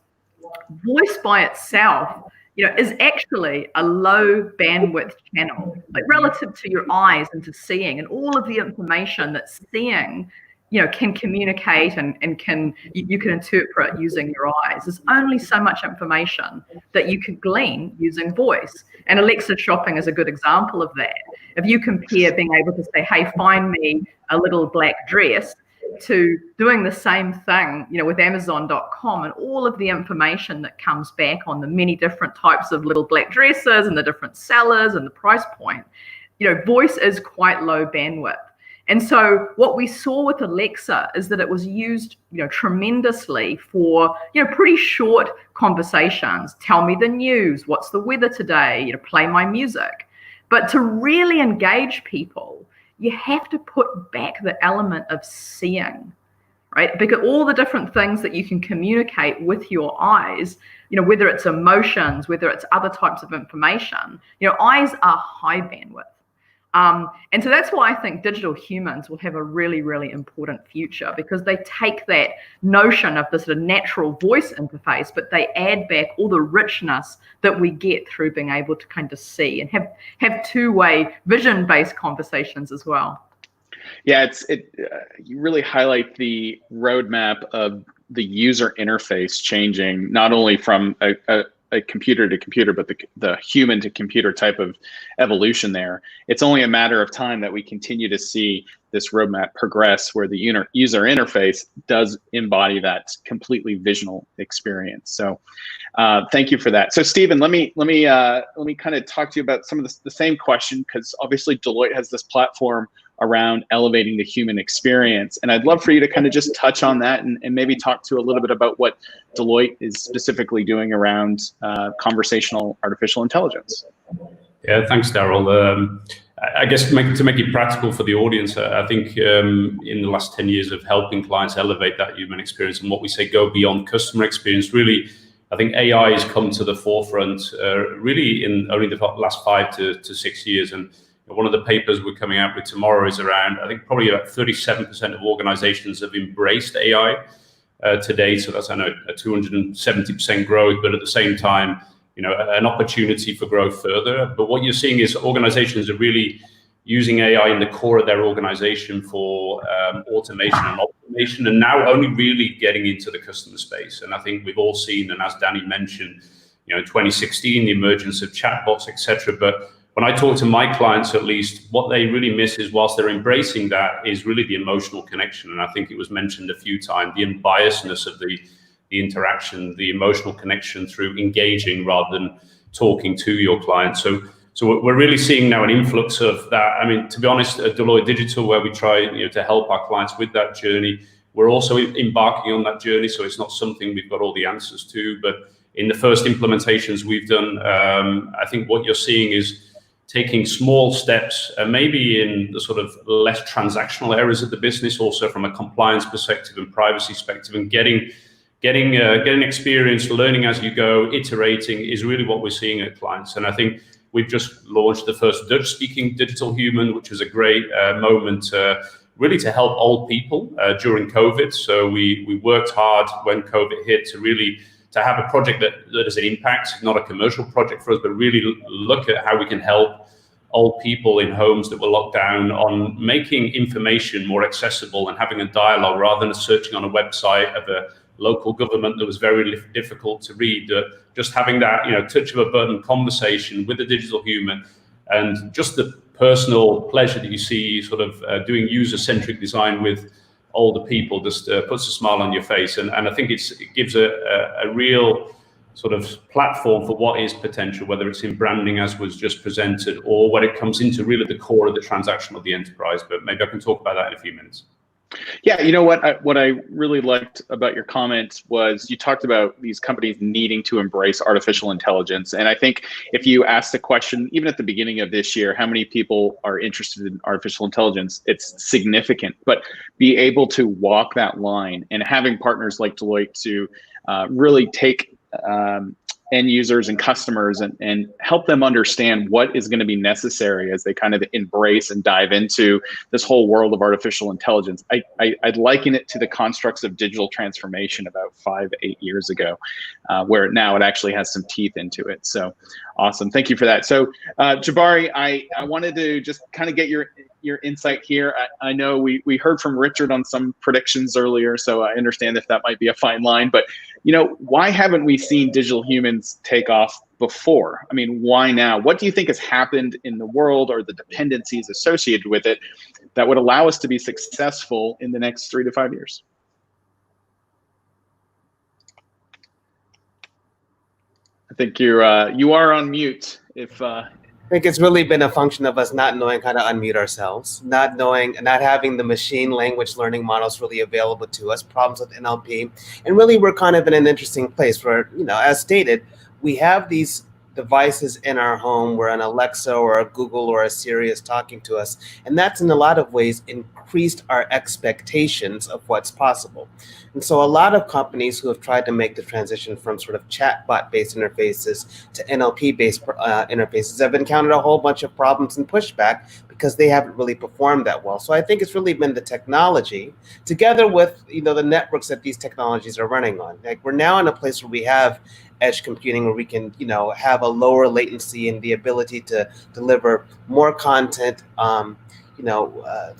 voice by itself, is actually a low bandwidth channel, like relative to your eyes and to seeing, and all of the information that seeing, can communicate and you can interpret using your eyes. There's only so much information that you could glean using voice. And Alexa shopping is a good example of that. If you compare being able to say, hey, find me a little black dress, to doing the same thing, with Amazon.com and all of the information that comes back on the many different types of little black dresses and the different sellers and the price point, voice is quite low bandwidth. And so what we saw with Alexa is that it was used, tremendously for, pretty short conversations. Tell me the news, what's the weather today, play my music. But to really engage people, you have to put back the element of seeing, right? Because all the different things that you can communicate with your eyes, whether it's emotions, whether it's other types of information, eyes are high bandwidth. And so that's why I think digital humans will have a really, really important future, because they take that notion of the sort of natural voice interface, but they add back all the richness that we get through being able to kind of see and have two-way vision-based conversations as well. Yeah, you really highlight the roadmap of the user interface changing, not only from a computer to computer, but the human to computer type of evolution there. It's only a matter of time that we continue to see this roadmap progress, where the user interface does embody that completely visual experience. So thank you for that. So Stephen, let me kind of talk to you about some of the same question, because obviously Deloitte has this platform around elevating the human experience. And I'd love for you to kind of just touch on that and maybe talk to a little bit about what Deloitte is specifically doing around conversational artificial intelligence. Yeah, thanks, Daryl. I guess to make it practical for the audience, I think in the last 10 years of helping clients elevate that human experience and what we say go beyond customer experience, really, I think AI has come to the forefront really in only the last 5 to 6 years. And one of the papers we're coming out with tomorrow is around, I think probably about 37% of organizations have embraced AI today. So that's, I know, a 270% growth, but at the same time, an opportunity for growth further. But what you're seeing is organizations are really using AI in the core of their organization for automation and optimization, and now only really getting into the customer space. And I think we've all seen, and as Danny mentioned, in 2016, the emergence of chatbots, etc. But when I talk to my clients, at least, what they really miss is, whilst they're embracing that, is really the emotional connection. And I think it was mentioned a few times, the unbiasedness of the interaction, the emotional connection through engaging rather than talking to your client. So we're really seeing now an influx of that. I mean, to be honest, at Deloitte Digital, where we try to help our clients with that journey, we're also embarking on that journey. So it's not something we've got all the answers to, but in the first implementations we've done, I think what you're seeing is taking small steps, maybe in the sort of less transactional areas of the business, also from a compliance perspective and privacy perspective, and getting experience, learning as you go, iterating is really what we're seeing at clients. And I think we've just launched the first Dutch-speaking digital human, which is a great moment really to help old people during COVID. So we worked hard when COVID hit to have a project that has an impact, not a commercial project for us, but really look at how we can help old people in homes that were locked down on making information more accessible and having a dialogue rather than searching on a website of a local government that was very difficult to read. Just having that touch of a button conversation with a digital human, and just the personal pleasure that you see sort of doing user-centric design with older people just puts a smile on your face. And I think it gives a real sort of platform for what is potential, whether it's in branding as was just presented, or when it comes into really the core of the transaction of the enterprise. But maybe I can talk about that in a few minutes. Yeah, you know what I really liked about your comments was you talked about these companies needing to embrace artificial intelligence. And I think if you asked the question, even at the beginning of this year, how many people are interested in artificial intelligence, it's significant. But be able to walk that line and having partners like Deloitte to really take end users and customers and help them understand what is going to be necessary as they kind of embrace and dive into this whole world of artificial intelligence. I'd liken it to the constructs of digital transformation about 5-8 years ago, where now it actually has some teeth into it. So awesome. Thank you for that. So Jabari, I wanted to just kind of get your insight here. I know we heard from Richard on some predictions earlier, so I understand if that might be a fine line, but you know, why haven't we seen digital humans take off before? I mean, why now? What do you think has happened in the world or the dependencies associated with it that would allow us to be successful in the next 3 to 5 years? I think you are on mute. I think it's really been a function of us not knowing how to unmute ourselves, not having the machine language learning models really available to us, problems with NLP. And really, we're kind of in an interesting place where, you know, as stated, we have these devices in our home where an Alexa or a Google or a Siri is talking to us. And that's in a lot of ways increased our expectations of what's possible. And so a lot of companies who have tried to make the transition from sort of chatbot-based interfaces to NLP-based interfaces have encountered a whole bunch of problems and pushback because they haven't really performed that well. So I think it's really been the technology together with, you know, the networks that these technologies are running on. Like, we're now in a place where we have edge computing where we can, you know, have a lower latency and the ability to deliver more content,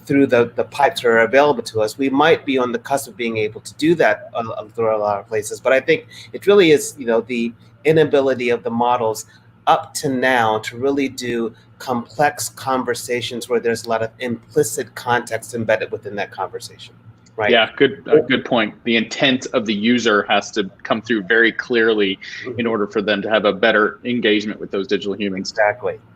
through the pipes that are available to us. We might be on the cusp of being able to do that through a lot of places. But I think it really is, you know, the inability of the models up to now to really do complex conversations where there's a lot of implicit context embedded within that conversation. Right. Yeah, good point. The intent of the user has to come through very clearly in order for them to have a better engagement with those digital humans.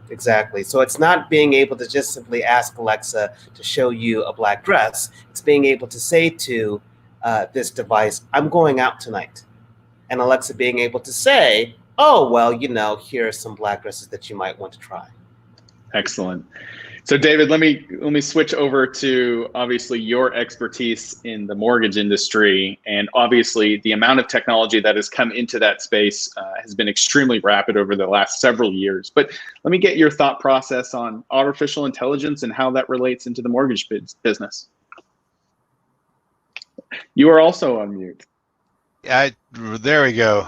Exactly. So it's not being able to just simply ask Alexa to show you a black dress. It's being able to say to this device, I'm going out tonight. And Alexa being able to say, oh, well, you know, here are some black dresses that you might want to try. Excellent. So David, let me switch over to obviously your expertise in the mortgage industry, and obviously the amount of technology that has come into that space has been extremely rapid over the last several years. But let me get your thought process on artificial intelligence and how that relates into the mortgage business. You are also on mute. There we go.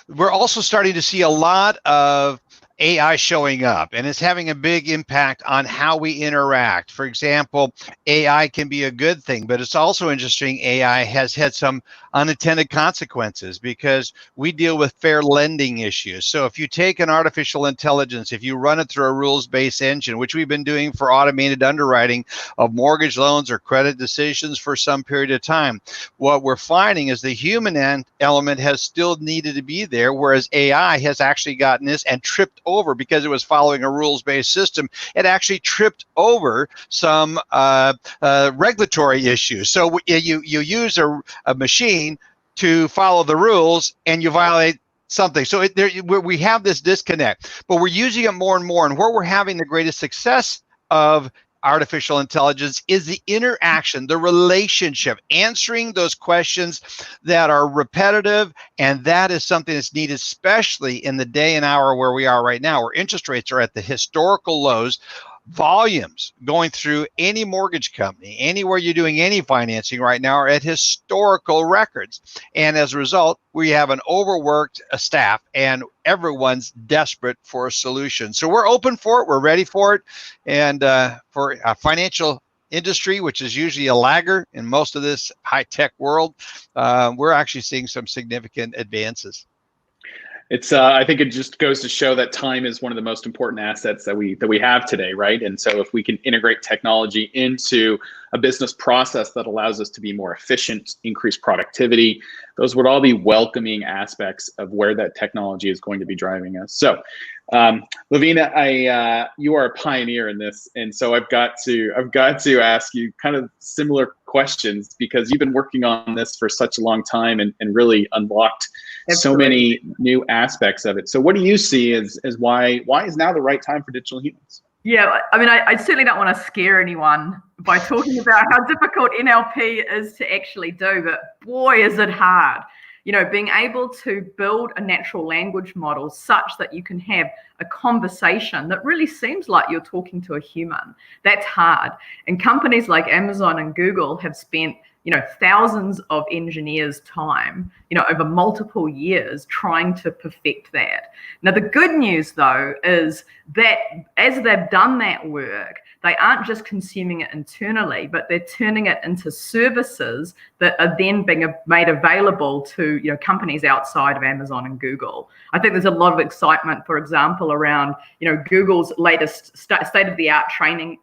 We're also starting to see a lot of AI showing up, and it's having a big impact on how we interact. For example, AI can be a good thing, but it's also interesting. AI has had some unintended consequences because we deal with fair lending issues. So if you take an artificial intelligence, if you run it through a rules-based engine, which we've been doing for automated underwriting of mortgage loans or credit decisions for some period of time, what we're finding is the human element has still needed to be there, whereas AI has actually gotten this and tripped over because it was following a rules-based system. It actually tripped over some regulatory issues. So you use a machine to follow the rules and you violate something. So we have this disconnect, but we're using it more and more. And where we're having the greatest success of artificial intelligence is the interaction, the relationship, answering those questions that are repetitive. And that is something that's needed, especially in the day and hour where we are right now, where interest rates are at the historical lows. Volumes going through any mortgage company, anywhere you're doing any financing right now, are at historical records. And as a result, we have an overworked staff and everyone's desperate for a solution. So we're open for it. We're ready for it. And for a financial industry, which is usually a lagger in most of this high-tech world, we're actually seeing some significant advances. It's I think it just goes to show that time is one of the most important assets that we have today, right? And so if we can integrate technology into a business process that allows us to be more efficient, increase productivity, those would all be welcoming aspects of where that technology is going to be driving us. So Lavina, you are a pioneer in this, and so I've got to ask you kind of similar questions, because you've been working on this for such a long time and really unlocked so many new aspects of it. So what do you see as why is now the right time for digital humans? Yeah, I mean, I certainly don't want to scare anyone by talking about how difficult NLP is to actually do, but boy, is it hard. You know, being able to build a natural language model such that you can have a conversation that really seems like you're talking to a human, that's hard. And companies like Amazon and Google have spent, you know, thousands of engineers' time, you know, over multiple years trying to perfect that. Now, the good news, though, is that as they've done that work, they aren't just consuming it internally, but they're turning it into services that are then being made available to, you know, companies outside of Amazon and Google. I think there's a lot of excitement, for example, around, you know, Google's latest state-of-the-art training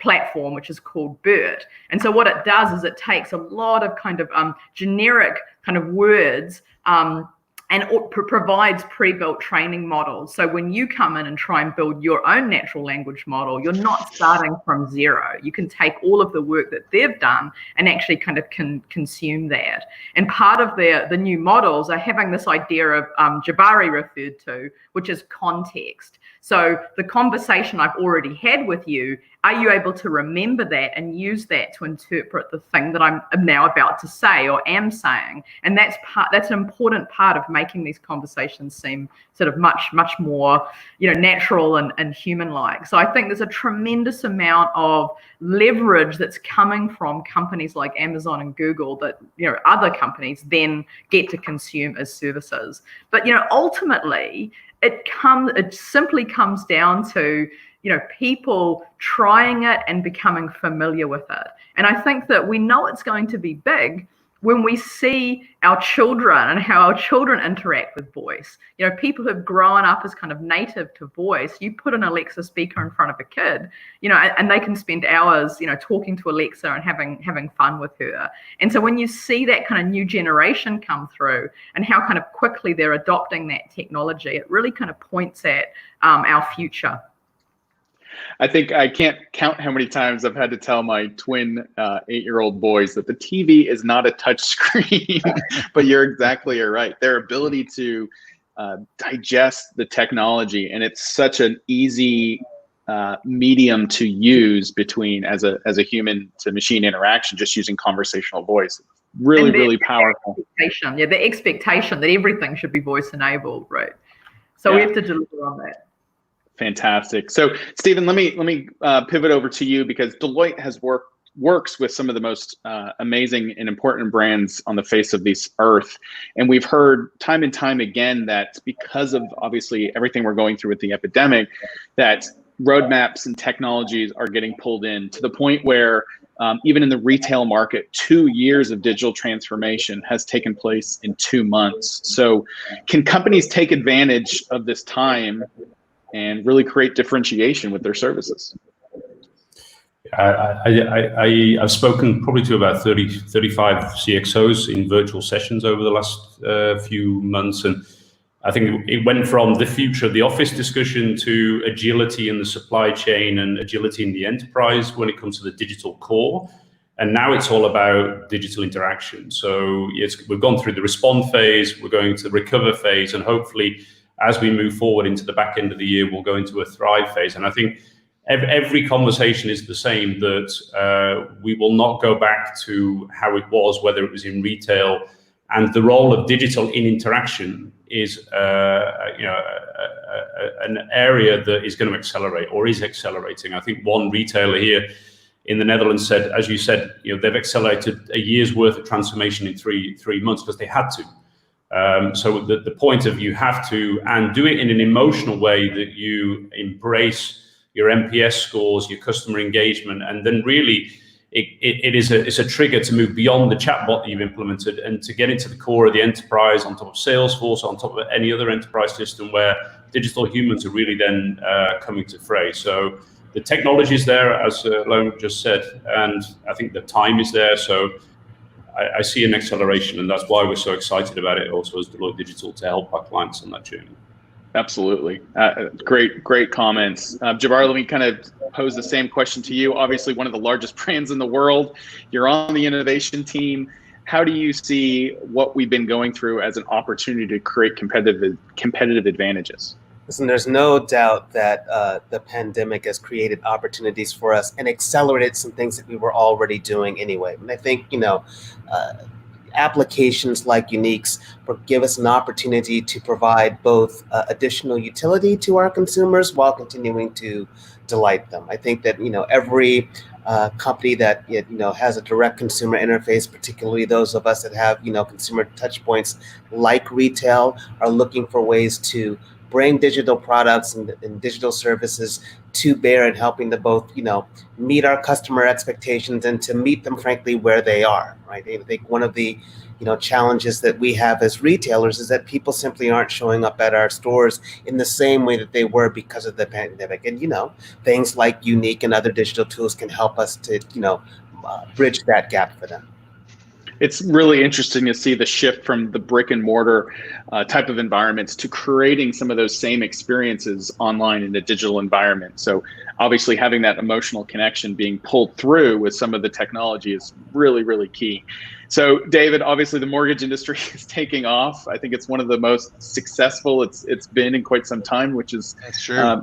platform, which is called BERT. And so what it does is it takes a lot of kind of generic kind of words and provides pre-built training models. So when you come in and try and build your own natural language model, you're not starting from zero. You can take all of the work that they've done and actually kind of consume that. And part of the new models are having this idea of Jabari referred to, which is context. So the conversation I've already had with you, are you able to remember that and use that to interpret the thing that I'm now about to say or am saying? And that's an important part of making these conversations seem sort of much more, you know, natural and human-like. So I think there's a tremendous amount of leverage that's coming from companies like Amazon and Google that, you know, other companies then get to consume as services. But, you know, ultimately, it simply comes down to, you know, people trying it and becoming familiar with it. And I think that we know it's going to be big when we see our children and how our children interact with voice. You know, people who've grown up as kind of native to voice, you put an Alexa speaker in front of a kid, you know, and they can spend hours, you know, talking to Alexa and having fun with her. And so when you see that kind of new generation come through and how kind of quickly they're adopting that technology, it really kind of points at our future. I think I can't count how many times I've had to tell my twin 8-year-old boys that the TV is not a touch screen, but you're exactly right. Their ability to digest the technology, and it's such an easy medium to use between as a human to machine interaction, just using conversational voice. Really powerful. The expectation that everything should be voice enabled, right? So we have to deliver on that. Fantastic. So, Stephen, let me pivot over to you, because Deloitte has works with some of the most amazing and important brands on the face of this earth, and we've heard time and time again that because of obviously everything we're going through with the epidemic, that roadmaps and technologies are getting pulled in to the point where even in the retail market, 2 years of digital transformation has taken place in 2 months. So, can companies take advantage of this time and really create differentiation with their services? I've spoken probably to about 35 CXOs in virtual sessions over the last few months. And I think it went from the future of the office discussion to agility in the supply chain and agility in the enterprise when it comes to the digital core. And now it's all about digital interaction. So we've gone through the respond phase, we're going to the recover phase, and hopefully as we move forward into the back end of the year, we'll go into a thrive phase. And I think every conversation is the same, that we will not go back to how it was, whether it was in retail. And the role of digital in interaction is an area that is going to accelerate or is accelerating. I think one retailer here in the Netherlands said, as you said, they've accelerated a year's worth of transformation in three months because they had to. So the point of you have to, and do it in an emotional way that you embrace your NPS scores, your customer engagement, and then really it's a trigger to move beyond the chatbot that you've implemented and to get into the core of the enterprise on top of Salesforce, on top of any other enterprise system where digital humans are really then coming to fray. So the technology is there, as Lone just said, and I think the time is there. So I see an acceleration, and that's why we're so excited about it also as Deloitte Digital, to help our clients on that journey. Absolutely. Great comments. Jabbar, let me kind of pose the same question to you. Obviously, one of the largest brands in the world. You're on the innovation team. How do you see what we've been going through as an opportunity to create competitive advantages? Listen, there's no doubt that the pandemic has created opportunities for us and accelerated some things that we were already doing anyway. And I think, applications like Uniques give us an opportunity to provide both additional utility to our consumers while continuing to delight them. I think that, every company that has a direct consumer interface, particularly those of us that have consumer touch points like retail, are looking for ways to bring digital products and digital services to bear and helping to both meet our customer expectations and to meet them frankly where they are, right? I think one of the challenges that we have as retailers is that people simply aren't showing up at our stores in the same way that they were because of the pandemic. And things like Unique and other digital tools can help us to bridge that gap for them. It's really interesting to see the shift from the brick and mortar type of environments to creating some of those same experiences online in a digital environment. So obviously having that emotional connection being pulled through with some of the technology is really, really key. So David, obviously the mortgage industry is taking off. I think it's one of the most successful it's been in quite some time, which is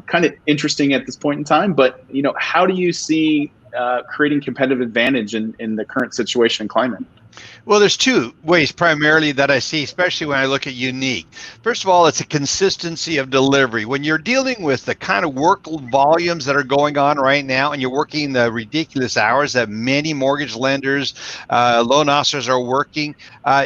kind of interesting at this point in time. But how do you see creating competitive advantage in the current situation and climate? Well, there's two ways primarily that I see, especially when I look at Unique. First of all, it's a consistency of delivery. When you're dealing with the kind of work volumes that are going on right now, and you're working the ridiculous hours that many mortgage lenders, loan officers are working,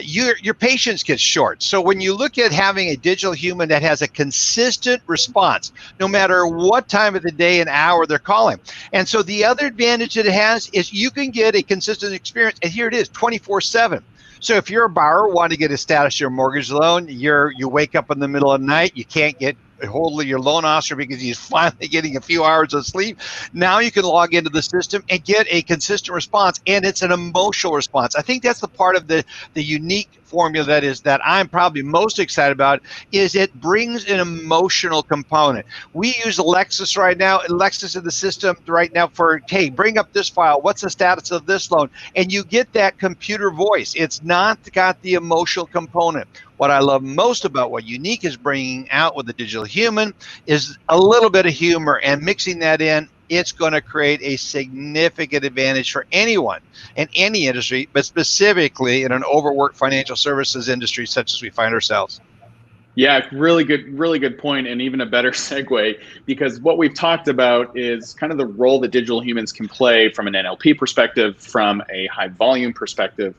your patience gets short. So when you look at having a digital human that has a consistent response, no matter what time of the day and hour they're calling. And so the other advantage that it has is you can get a consistent experience, and here it is, 24/7. So if you're a borrower wanting to get a status of your mortgage loan, you wake up in the middle of the night, you can't get a hold of your loan officer because he's finally getting a few hours of sleep. Now you can log into the system and get a consistent response, and it's an emotional response. I think that's the part of the Unique formula that I'm probably most excited about, is it brings an emotional component. We use Alexis right now, Alexis in the system right now for, hey, bring up this file, what's the status of this loan? And you get that computer voice. It's not got the emotional component. What I love most about what Unique is bringing out with the digital human is a little bit of humor, and mixing that in, it's going to create a significant advantage for anyone in any industry, but specifically in an overworked financial services industry such as we find ourselves. Yeah, really good point, and even a better segue, because what we've talked about is kind of the role that digital humans can play from an NLP perspective, from a high volume perspective.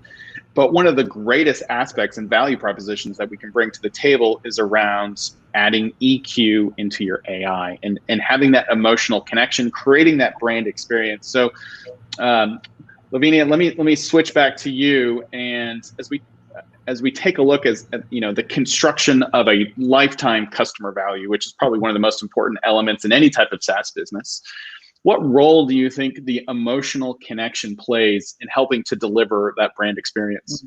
But one of the greatest aspects and value propositions that we can bring to the table is around adding EQ into your AI and having that emotional connection, creating that brand experience. So, Lavinia, let me switch back to you. And as we take a look at the construction of a lifetime customer value, which is probably one of the most important elements in any type of SaaS business, what role do you think the emotional connection plays in helping to deliver that brand experience?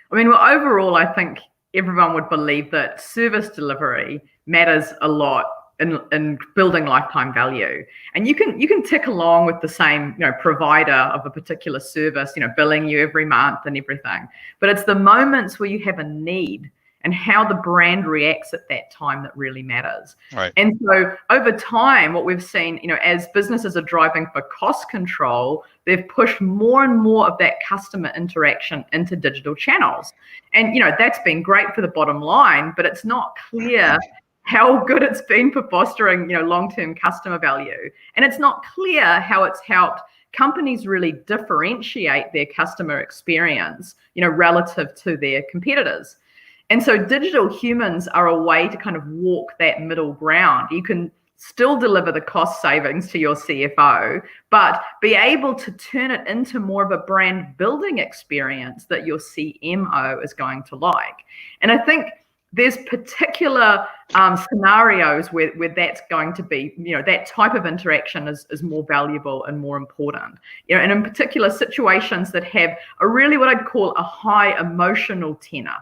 I mean, well, overall, I think everyone would believe that service delivery matters a lot in building lifetime value. And you can tick along with the same provider of a particular service, billing you every month and everything. But it's the moments where you have a need and how the brand reacts at that time that really matters. Right. And so over time, what we've seen, as businesses are driving for cost control, they've pushed more and more of that customer interaction into digital channels. And, that's been great for the bottom line, but it's not clear how good it's been for fostering, long-term customer value. And it's not clear how it's helped companies really differentiate their customer experience, relative to their competitors. And so digital humans are a way to kind of walk that middle ground. You can still deliver the cost savings to your CFO, but be able to turn it into more of a brand building experience that your CMO is going to like. And I think there's particular scenarios where that's going to be, that type of interaction is more valuable and more important. And in particular situations that have a really what I'd call a high emotional tenor.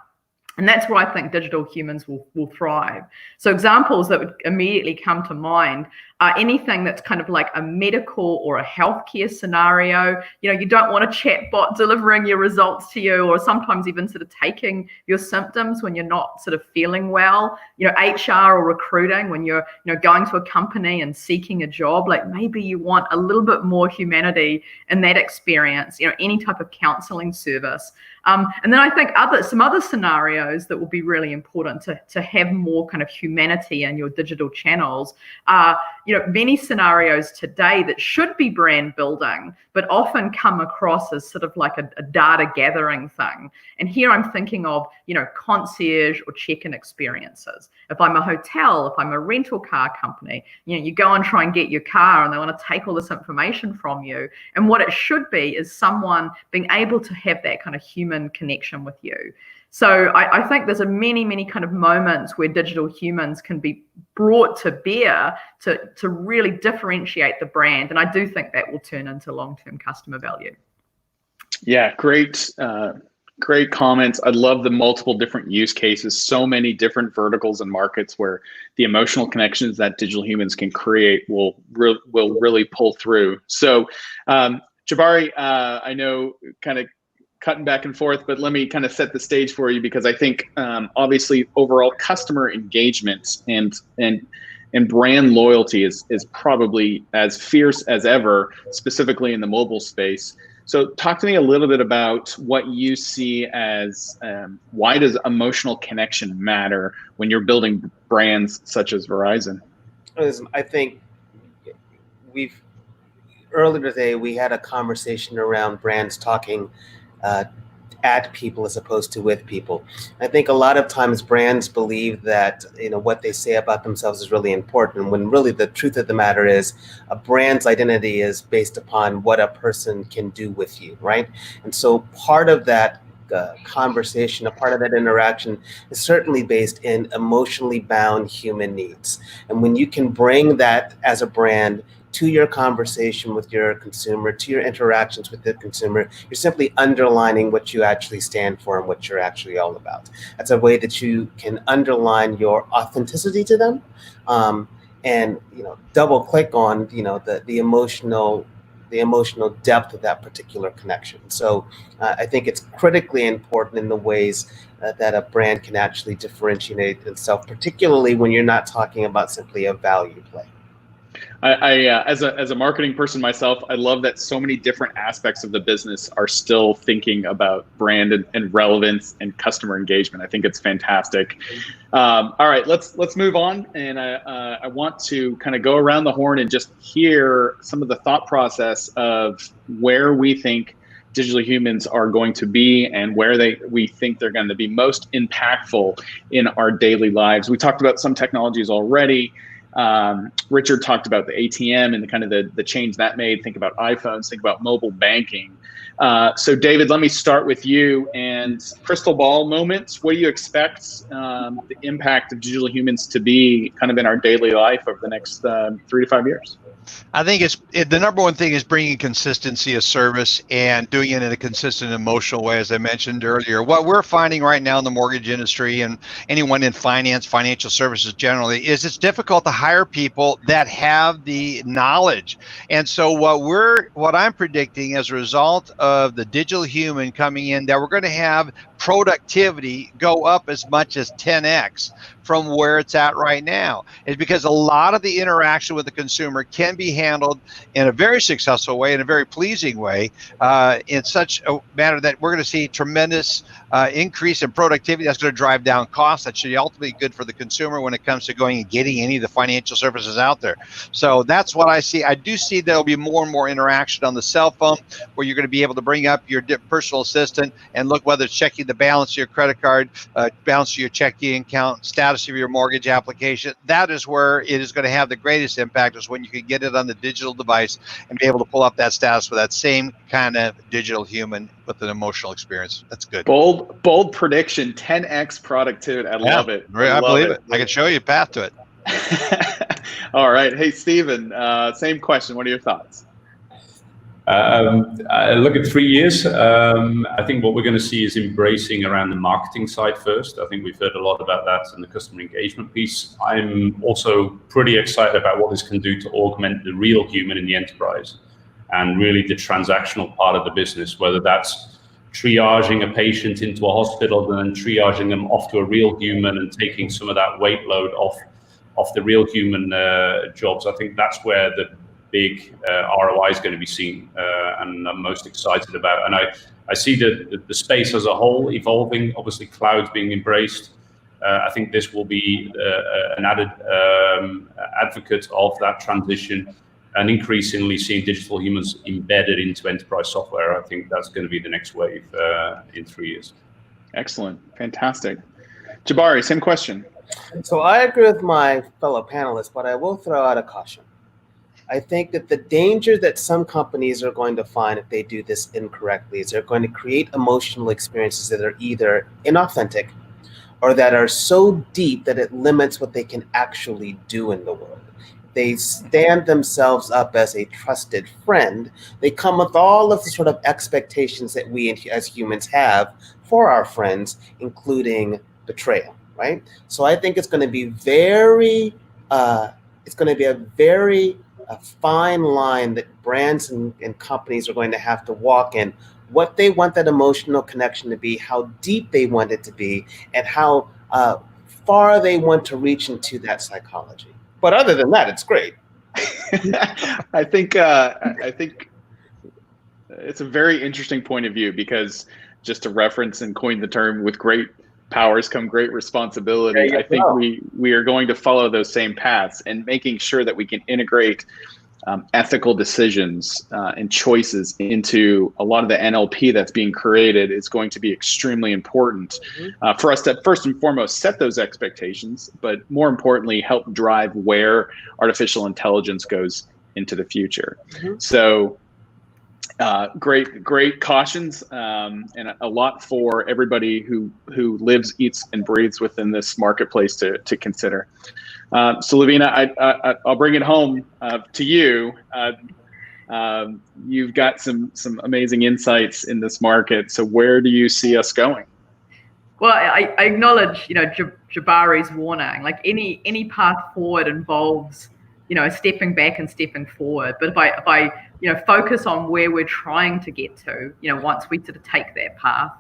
And that's where I think digital humans will thrive. So examples that would immediately come to mind are anything that's kind of like a medical or a healthcare scenario. You know, you don't want a chatbot delivering your results to you, or sometimes even sort of taking your symptoms when you're not sort of feeling well. You know, HR or recruiting, when you're, you know, going to a company and seeking a job, like maybe you want a little bit more humanity in that experience, you know, any type of counseling service. And then I think some other scenarios that will be really important to have more kind of humanity in your digital channels are, you know, many scenarios today that should be brand building, but often come across as sort of like a data gathering thing. And here I'm thinking of, you know, concierge or check-in experiences. If I'm a hotel, if I'm a rental car company, you know, you go and try and get your car and they want to take all this information from you. And what it should be is someone being able to have that kind of human connection with you. So I think there's many kind of moments where digital humans can be brought to bear to really differentiate the brand. And I do think that will turn into long-term customer value. Yeah, great comments. I love the multiple different use cases, so many different verticals and markets where the emotional connections that digital humans can create will really pull through. So Jabari, I know kind of cutting back and forth, but let me kind of set the stage for you, because I think obviously overall customer engagement and brand loyalty is probably as fierce as ever, specifically in the mobile space. So talk to me a little bit about what you see as why does emotional connection matter when you're building brands such as Verizon? I think earlier today we had a conversation around brands talking at people as opposed to with people. I think a lot of times brands believe that, you know, what they say about themselves is really important, when really the truth of the matter is a brand's identity is based upon what a person can do with you, right? And so part of that conversation, a part of that interaction is certainly based in emotionally bound human needs. And when you can bring that as a brand to your conversation with your consumer, to your interactions with the consumer, you're simply underlining what you actually stand for and what you're actually all about. That's a way that you can underline your authenticity to them, and, you know, double click on, you know, the emotional depth of that particular connection. So I think it's critically important in the ways that a brand can actually differentiate itself, particularly when you're not talking about simply a value play. As a marketing person myself, I love that so many different aspects of the business are still thinking about brand and relevance and customer engagement. I think it's fantastic. All right, let's move on, and I want to kind of go around the horn and just hear some of the thought process of where we think digital humans are going to be and where we think they're going to be most impactful in our daily lives. We talked about some technologies already. Richard talked about the ATM and the kind of the change that made. Think about iPhones, think about mobile banking. So David, let me start with you, and crystal ball moments. What do you expect the impact of digital humans to be kind of in our daily life over the next 3 to 5 years? I think the number one thing is bringing consistency of service and doing it in a consistent emotional way, as I mentioned earlier. What we're finding right now in the mortgage industry and anyone in finance, financial services generally, is it's difficult to hire people that have the knowledge. And so what I'm predicting as a result of the digital human coming in, that we're going to have productivity go up as much as 10x from where it's at right now, is because a lot of the interaction with the consumer can be handled in a very successful way, in a very pleasing way, in such a manner that we're going to see tremendous increase in productivity. That's going to drive down costs. That should be ultimately good for the consumer when it comes to going and getting any of the financial services out there. So that's what I see. I do see there'll be more and more interaction on the cell phone, where you're going to be able to bring up your personal assistant and look whether it's checking the balance of your credit card, balance of your checking account, status of your mortgage application. That is where it is going to have the greatest impact, is when you can get it on the digital device and be able to pull up that status with that same kind of digital human with an emotional experience. That's good. Bold prediction, 10x productivity. I love it. I believe it. I can show you a path to it. All right. Hey, Stephen, same question. What are your thoughts? I look at 3 years. I think what we're going to see is embracing around the marketing side first. I think we've heard a lot about that in the customer engagement piece. I'm also pretty excited about what this can do to augment the real human in the enterprise and really the transactional part of the business, whether that's triaging a patient into a hospital and then triaging them off to a real human and taking some of that weight load off the real human jobs. I think that's where the big ROI is going to be seen, and I'm most excited about. And I see the space as a whole evolving. Obviously, clouds being embraced. I think this will be an added advocate of that transition, and increasingly seeing digital humans embedded into enterprise software. I think that's going to be the next wave in 3 years. Excellent, fantastic. Jabari, same question. So I agree with my fellow panelists, but I will throw out a caution. I think that the danger that some companies are going to find if they do this incorrectly is they're going to create emotional experiences that are either inauthentic or that are so deep that it limits what they can actually do in the world. They stand themselves up as a trusted friend. They come with all of the sort of expectations that we as humans have for our friends, including betrayal, right? So I think it's going to be a fine line that brands and companies are going to have to walk in, what they want that emotional connection to be, how deep they want it to be, and how far they want to reach into that psychology. But other than that, it's great. I think it's a very interesting point of view, because just to reference and coin the term, with great powers come great responsibility. I think we are going to follow those same paths, and making sure that we can integrate ethical decisions and choices into a lot of the NLP that's being created is going to be extremely important for us to first and foremost set those expectations, but more importantly, help drive where artificial intelligence goes into the future. So great cautions, and a lot for everybody who lives, eats, and breathes within this marketplace to consider. So Lavina, I'll bring it home to you. You've got some amazing insights in this market. So where do you see us going? Well, I acknowledge, Jabari's warning. Like any path forward involves, stepping back and stepping forward. But if I focus on where we're trying to get to, once we sort of take that path,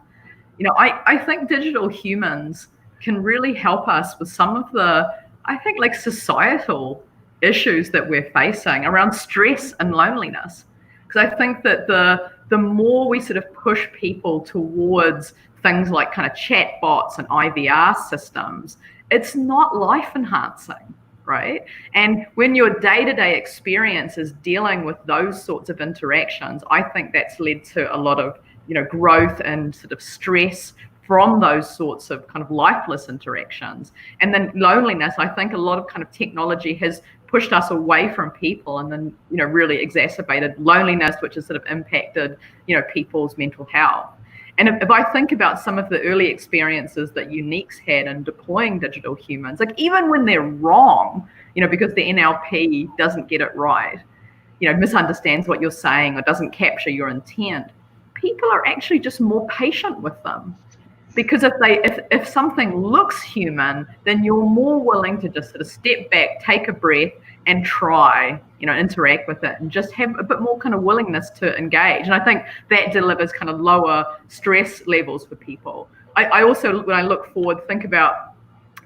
I think digital humans can really help us with some of the, I think, like societal issues that we're facing around stress and loneliness. Because I think that the more we sort of push people towards things like kind of chatbots and IVR systems, it's not life enhancing, right? And when your day-to-day experience is dealing with those sorts of interactions, I think that's led to a lot of, growth and sort of stress from those sorts of kind of lifeless interactions. And then loneliness, I think a lot of kind of technology has pushed us away from people, and then, really exacerbated loneliness, which has sort of impacted, people's mental health. And if I think about some of the early experiences that Unique's had in deploying digital humans, like even when they're wrong, because the NLP doesn't get it right, misunderstands what you're saying or doesn't capture your intent, people are actually just more patient with them. Because if something looks human, then you're more willing to just sort of step back, take a breath, and try, interact with it, and just have a bit more kind of willingness to engage. And I think that delivers kind of lower stress levels for people. I also, when I look forward, think about,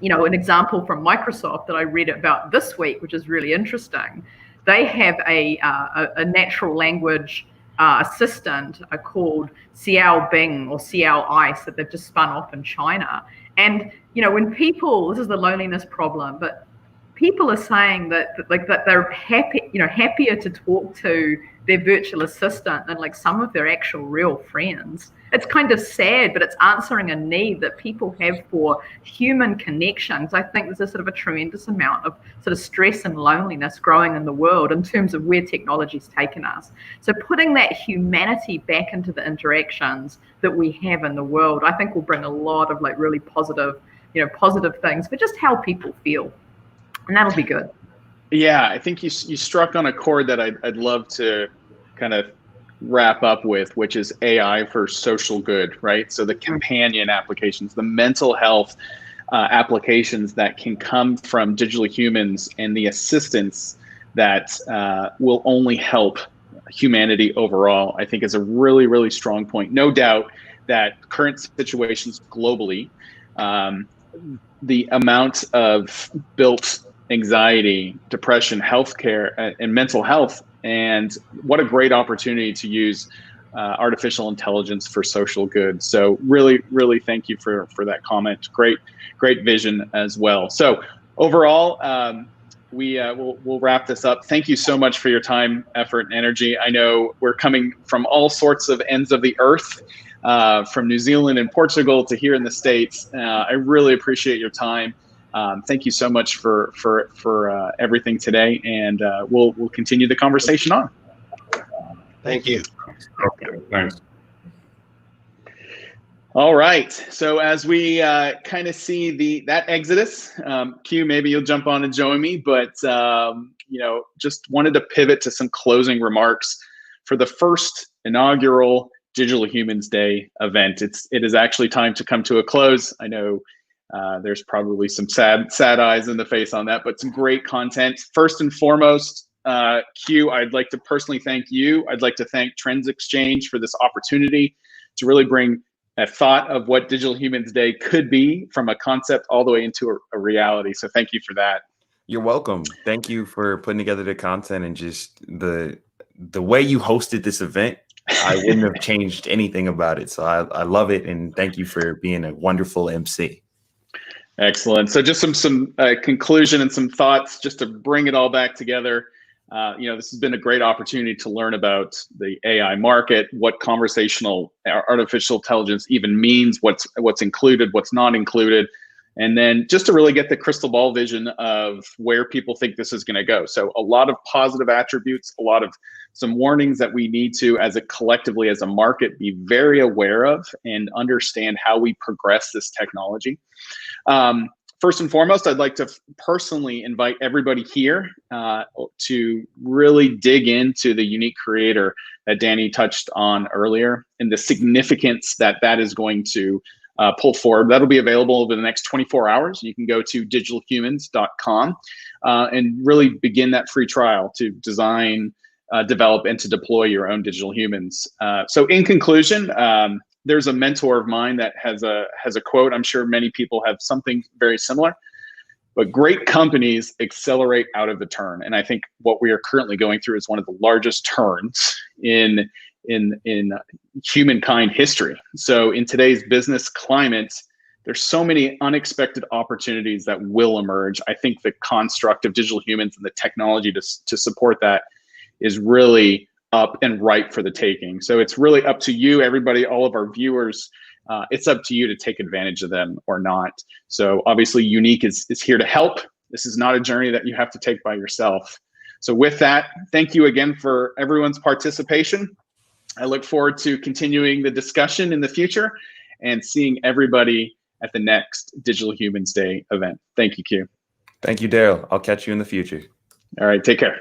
an example from Microsoft that I read about this week, which is really interesting. They have a natural language assistant called Xiao Bing or Xiao Ice that they've just spun off in China. And, when people, this is the loneliness problem, but people are saying that they're happier to talk to their virtual assistant than like some of their actual real friends. It's kind of sad, but it's answering a need that people have for human connections. I think there's a sort of a tremendous amount of sort of stress and loneliness growing in the world in terms of where technology's taken us. So putting that humanity back into the interactions that we have in the world, I think will bring a lot of like really positive things for just how people feel. And that'll be good. Yeah, I think you struck on a chord that I'd love to kind of wrap up with, which is AI for social good, right? So the companion applications, the mental health applications that can come from digital humans, and the assistance that will only help humanity overall, I think is a really, really strong point. No doubt that current situations globally, the amount of built anxiety, depression, healthcare, and mental health, and what a great opportunity to use artificial intelligence for social good. So really, really thank you for that comment. Great vision as well. So overall, we'll wrap this up. Thank you so much for your time, effort, and energy. I know we're coming from all sorts of ends of the earth, from New Zealand and Portugal to here in the States. I really appreciate your time. Thank you so much for everything today, and we'll continue the conversation on. Thank you. Thanks. All right. So as we kind of see that exodus, Q, maybe you'll jump on and join me, but just wanted to pivot to some closing remarks for the first inaugural Digital Humans Day event. It is actually time to come to a close. I know there's probably some sad eyes in the face on that, but some great content. First and foremost, Q, I'd like to personally thank you. I'd like to thank Trends Exchange for this opportunity to really bring a thought of what Digital Humans Day could be from a concept all the way into a reality. So thank you for that. You're welcome. Thank you for putting together the content and just the way you hosted this event. I wouldn't have changed anything about it. So I love it, and thank you for being a wonderful MC. Excellent. So just some conclusion and some thoughts just to bring it all back together. This has been a great opportunity to learn about the AI market, what conversational artificial intelligence even means, what's included, what's not included, and then just to really get the crystal ball vision of where people think this is going to go. So a lot of positive attributes, a lot of some warnings that we need to, as a collectively as a market, be very aware of and understand how we progress this technology. First and foremost, I'd like to personally invite everybody here to really dig into the unique creator that Danny touched on earlier, and the significance that is going to pull forward. That'll be available over the next 24 hours. You can go to digitalhumans.com and really begin that free trial to design, develop, and to deploy your own digital humans. So in conclusion, there's a mentor of mine that has a quote. I'm sure many people have something very similar, but great companies accelerate out of the turn. And I think what we are currently going through is one of the largest turns in humankind history. So in today's business climate, there's so many unexpected opportunities that will emerge. I think the construct of digital humans and the technology to support that is really up and ripe for the taking. So it's really up to you, everybody, all of our viewers. It's up to you to take advantage of them or not. So obviously Unique is here to help. This is not a journey that you have to take by yourself. So with that, thank you again for everyone's participation. I look forward to continuing the discussion in the future and seeing everybody at the next Digital Humans Day event. Thank you, Q. Thank you, Daryl. I'll catch you in the future. All right, take care.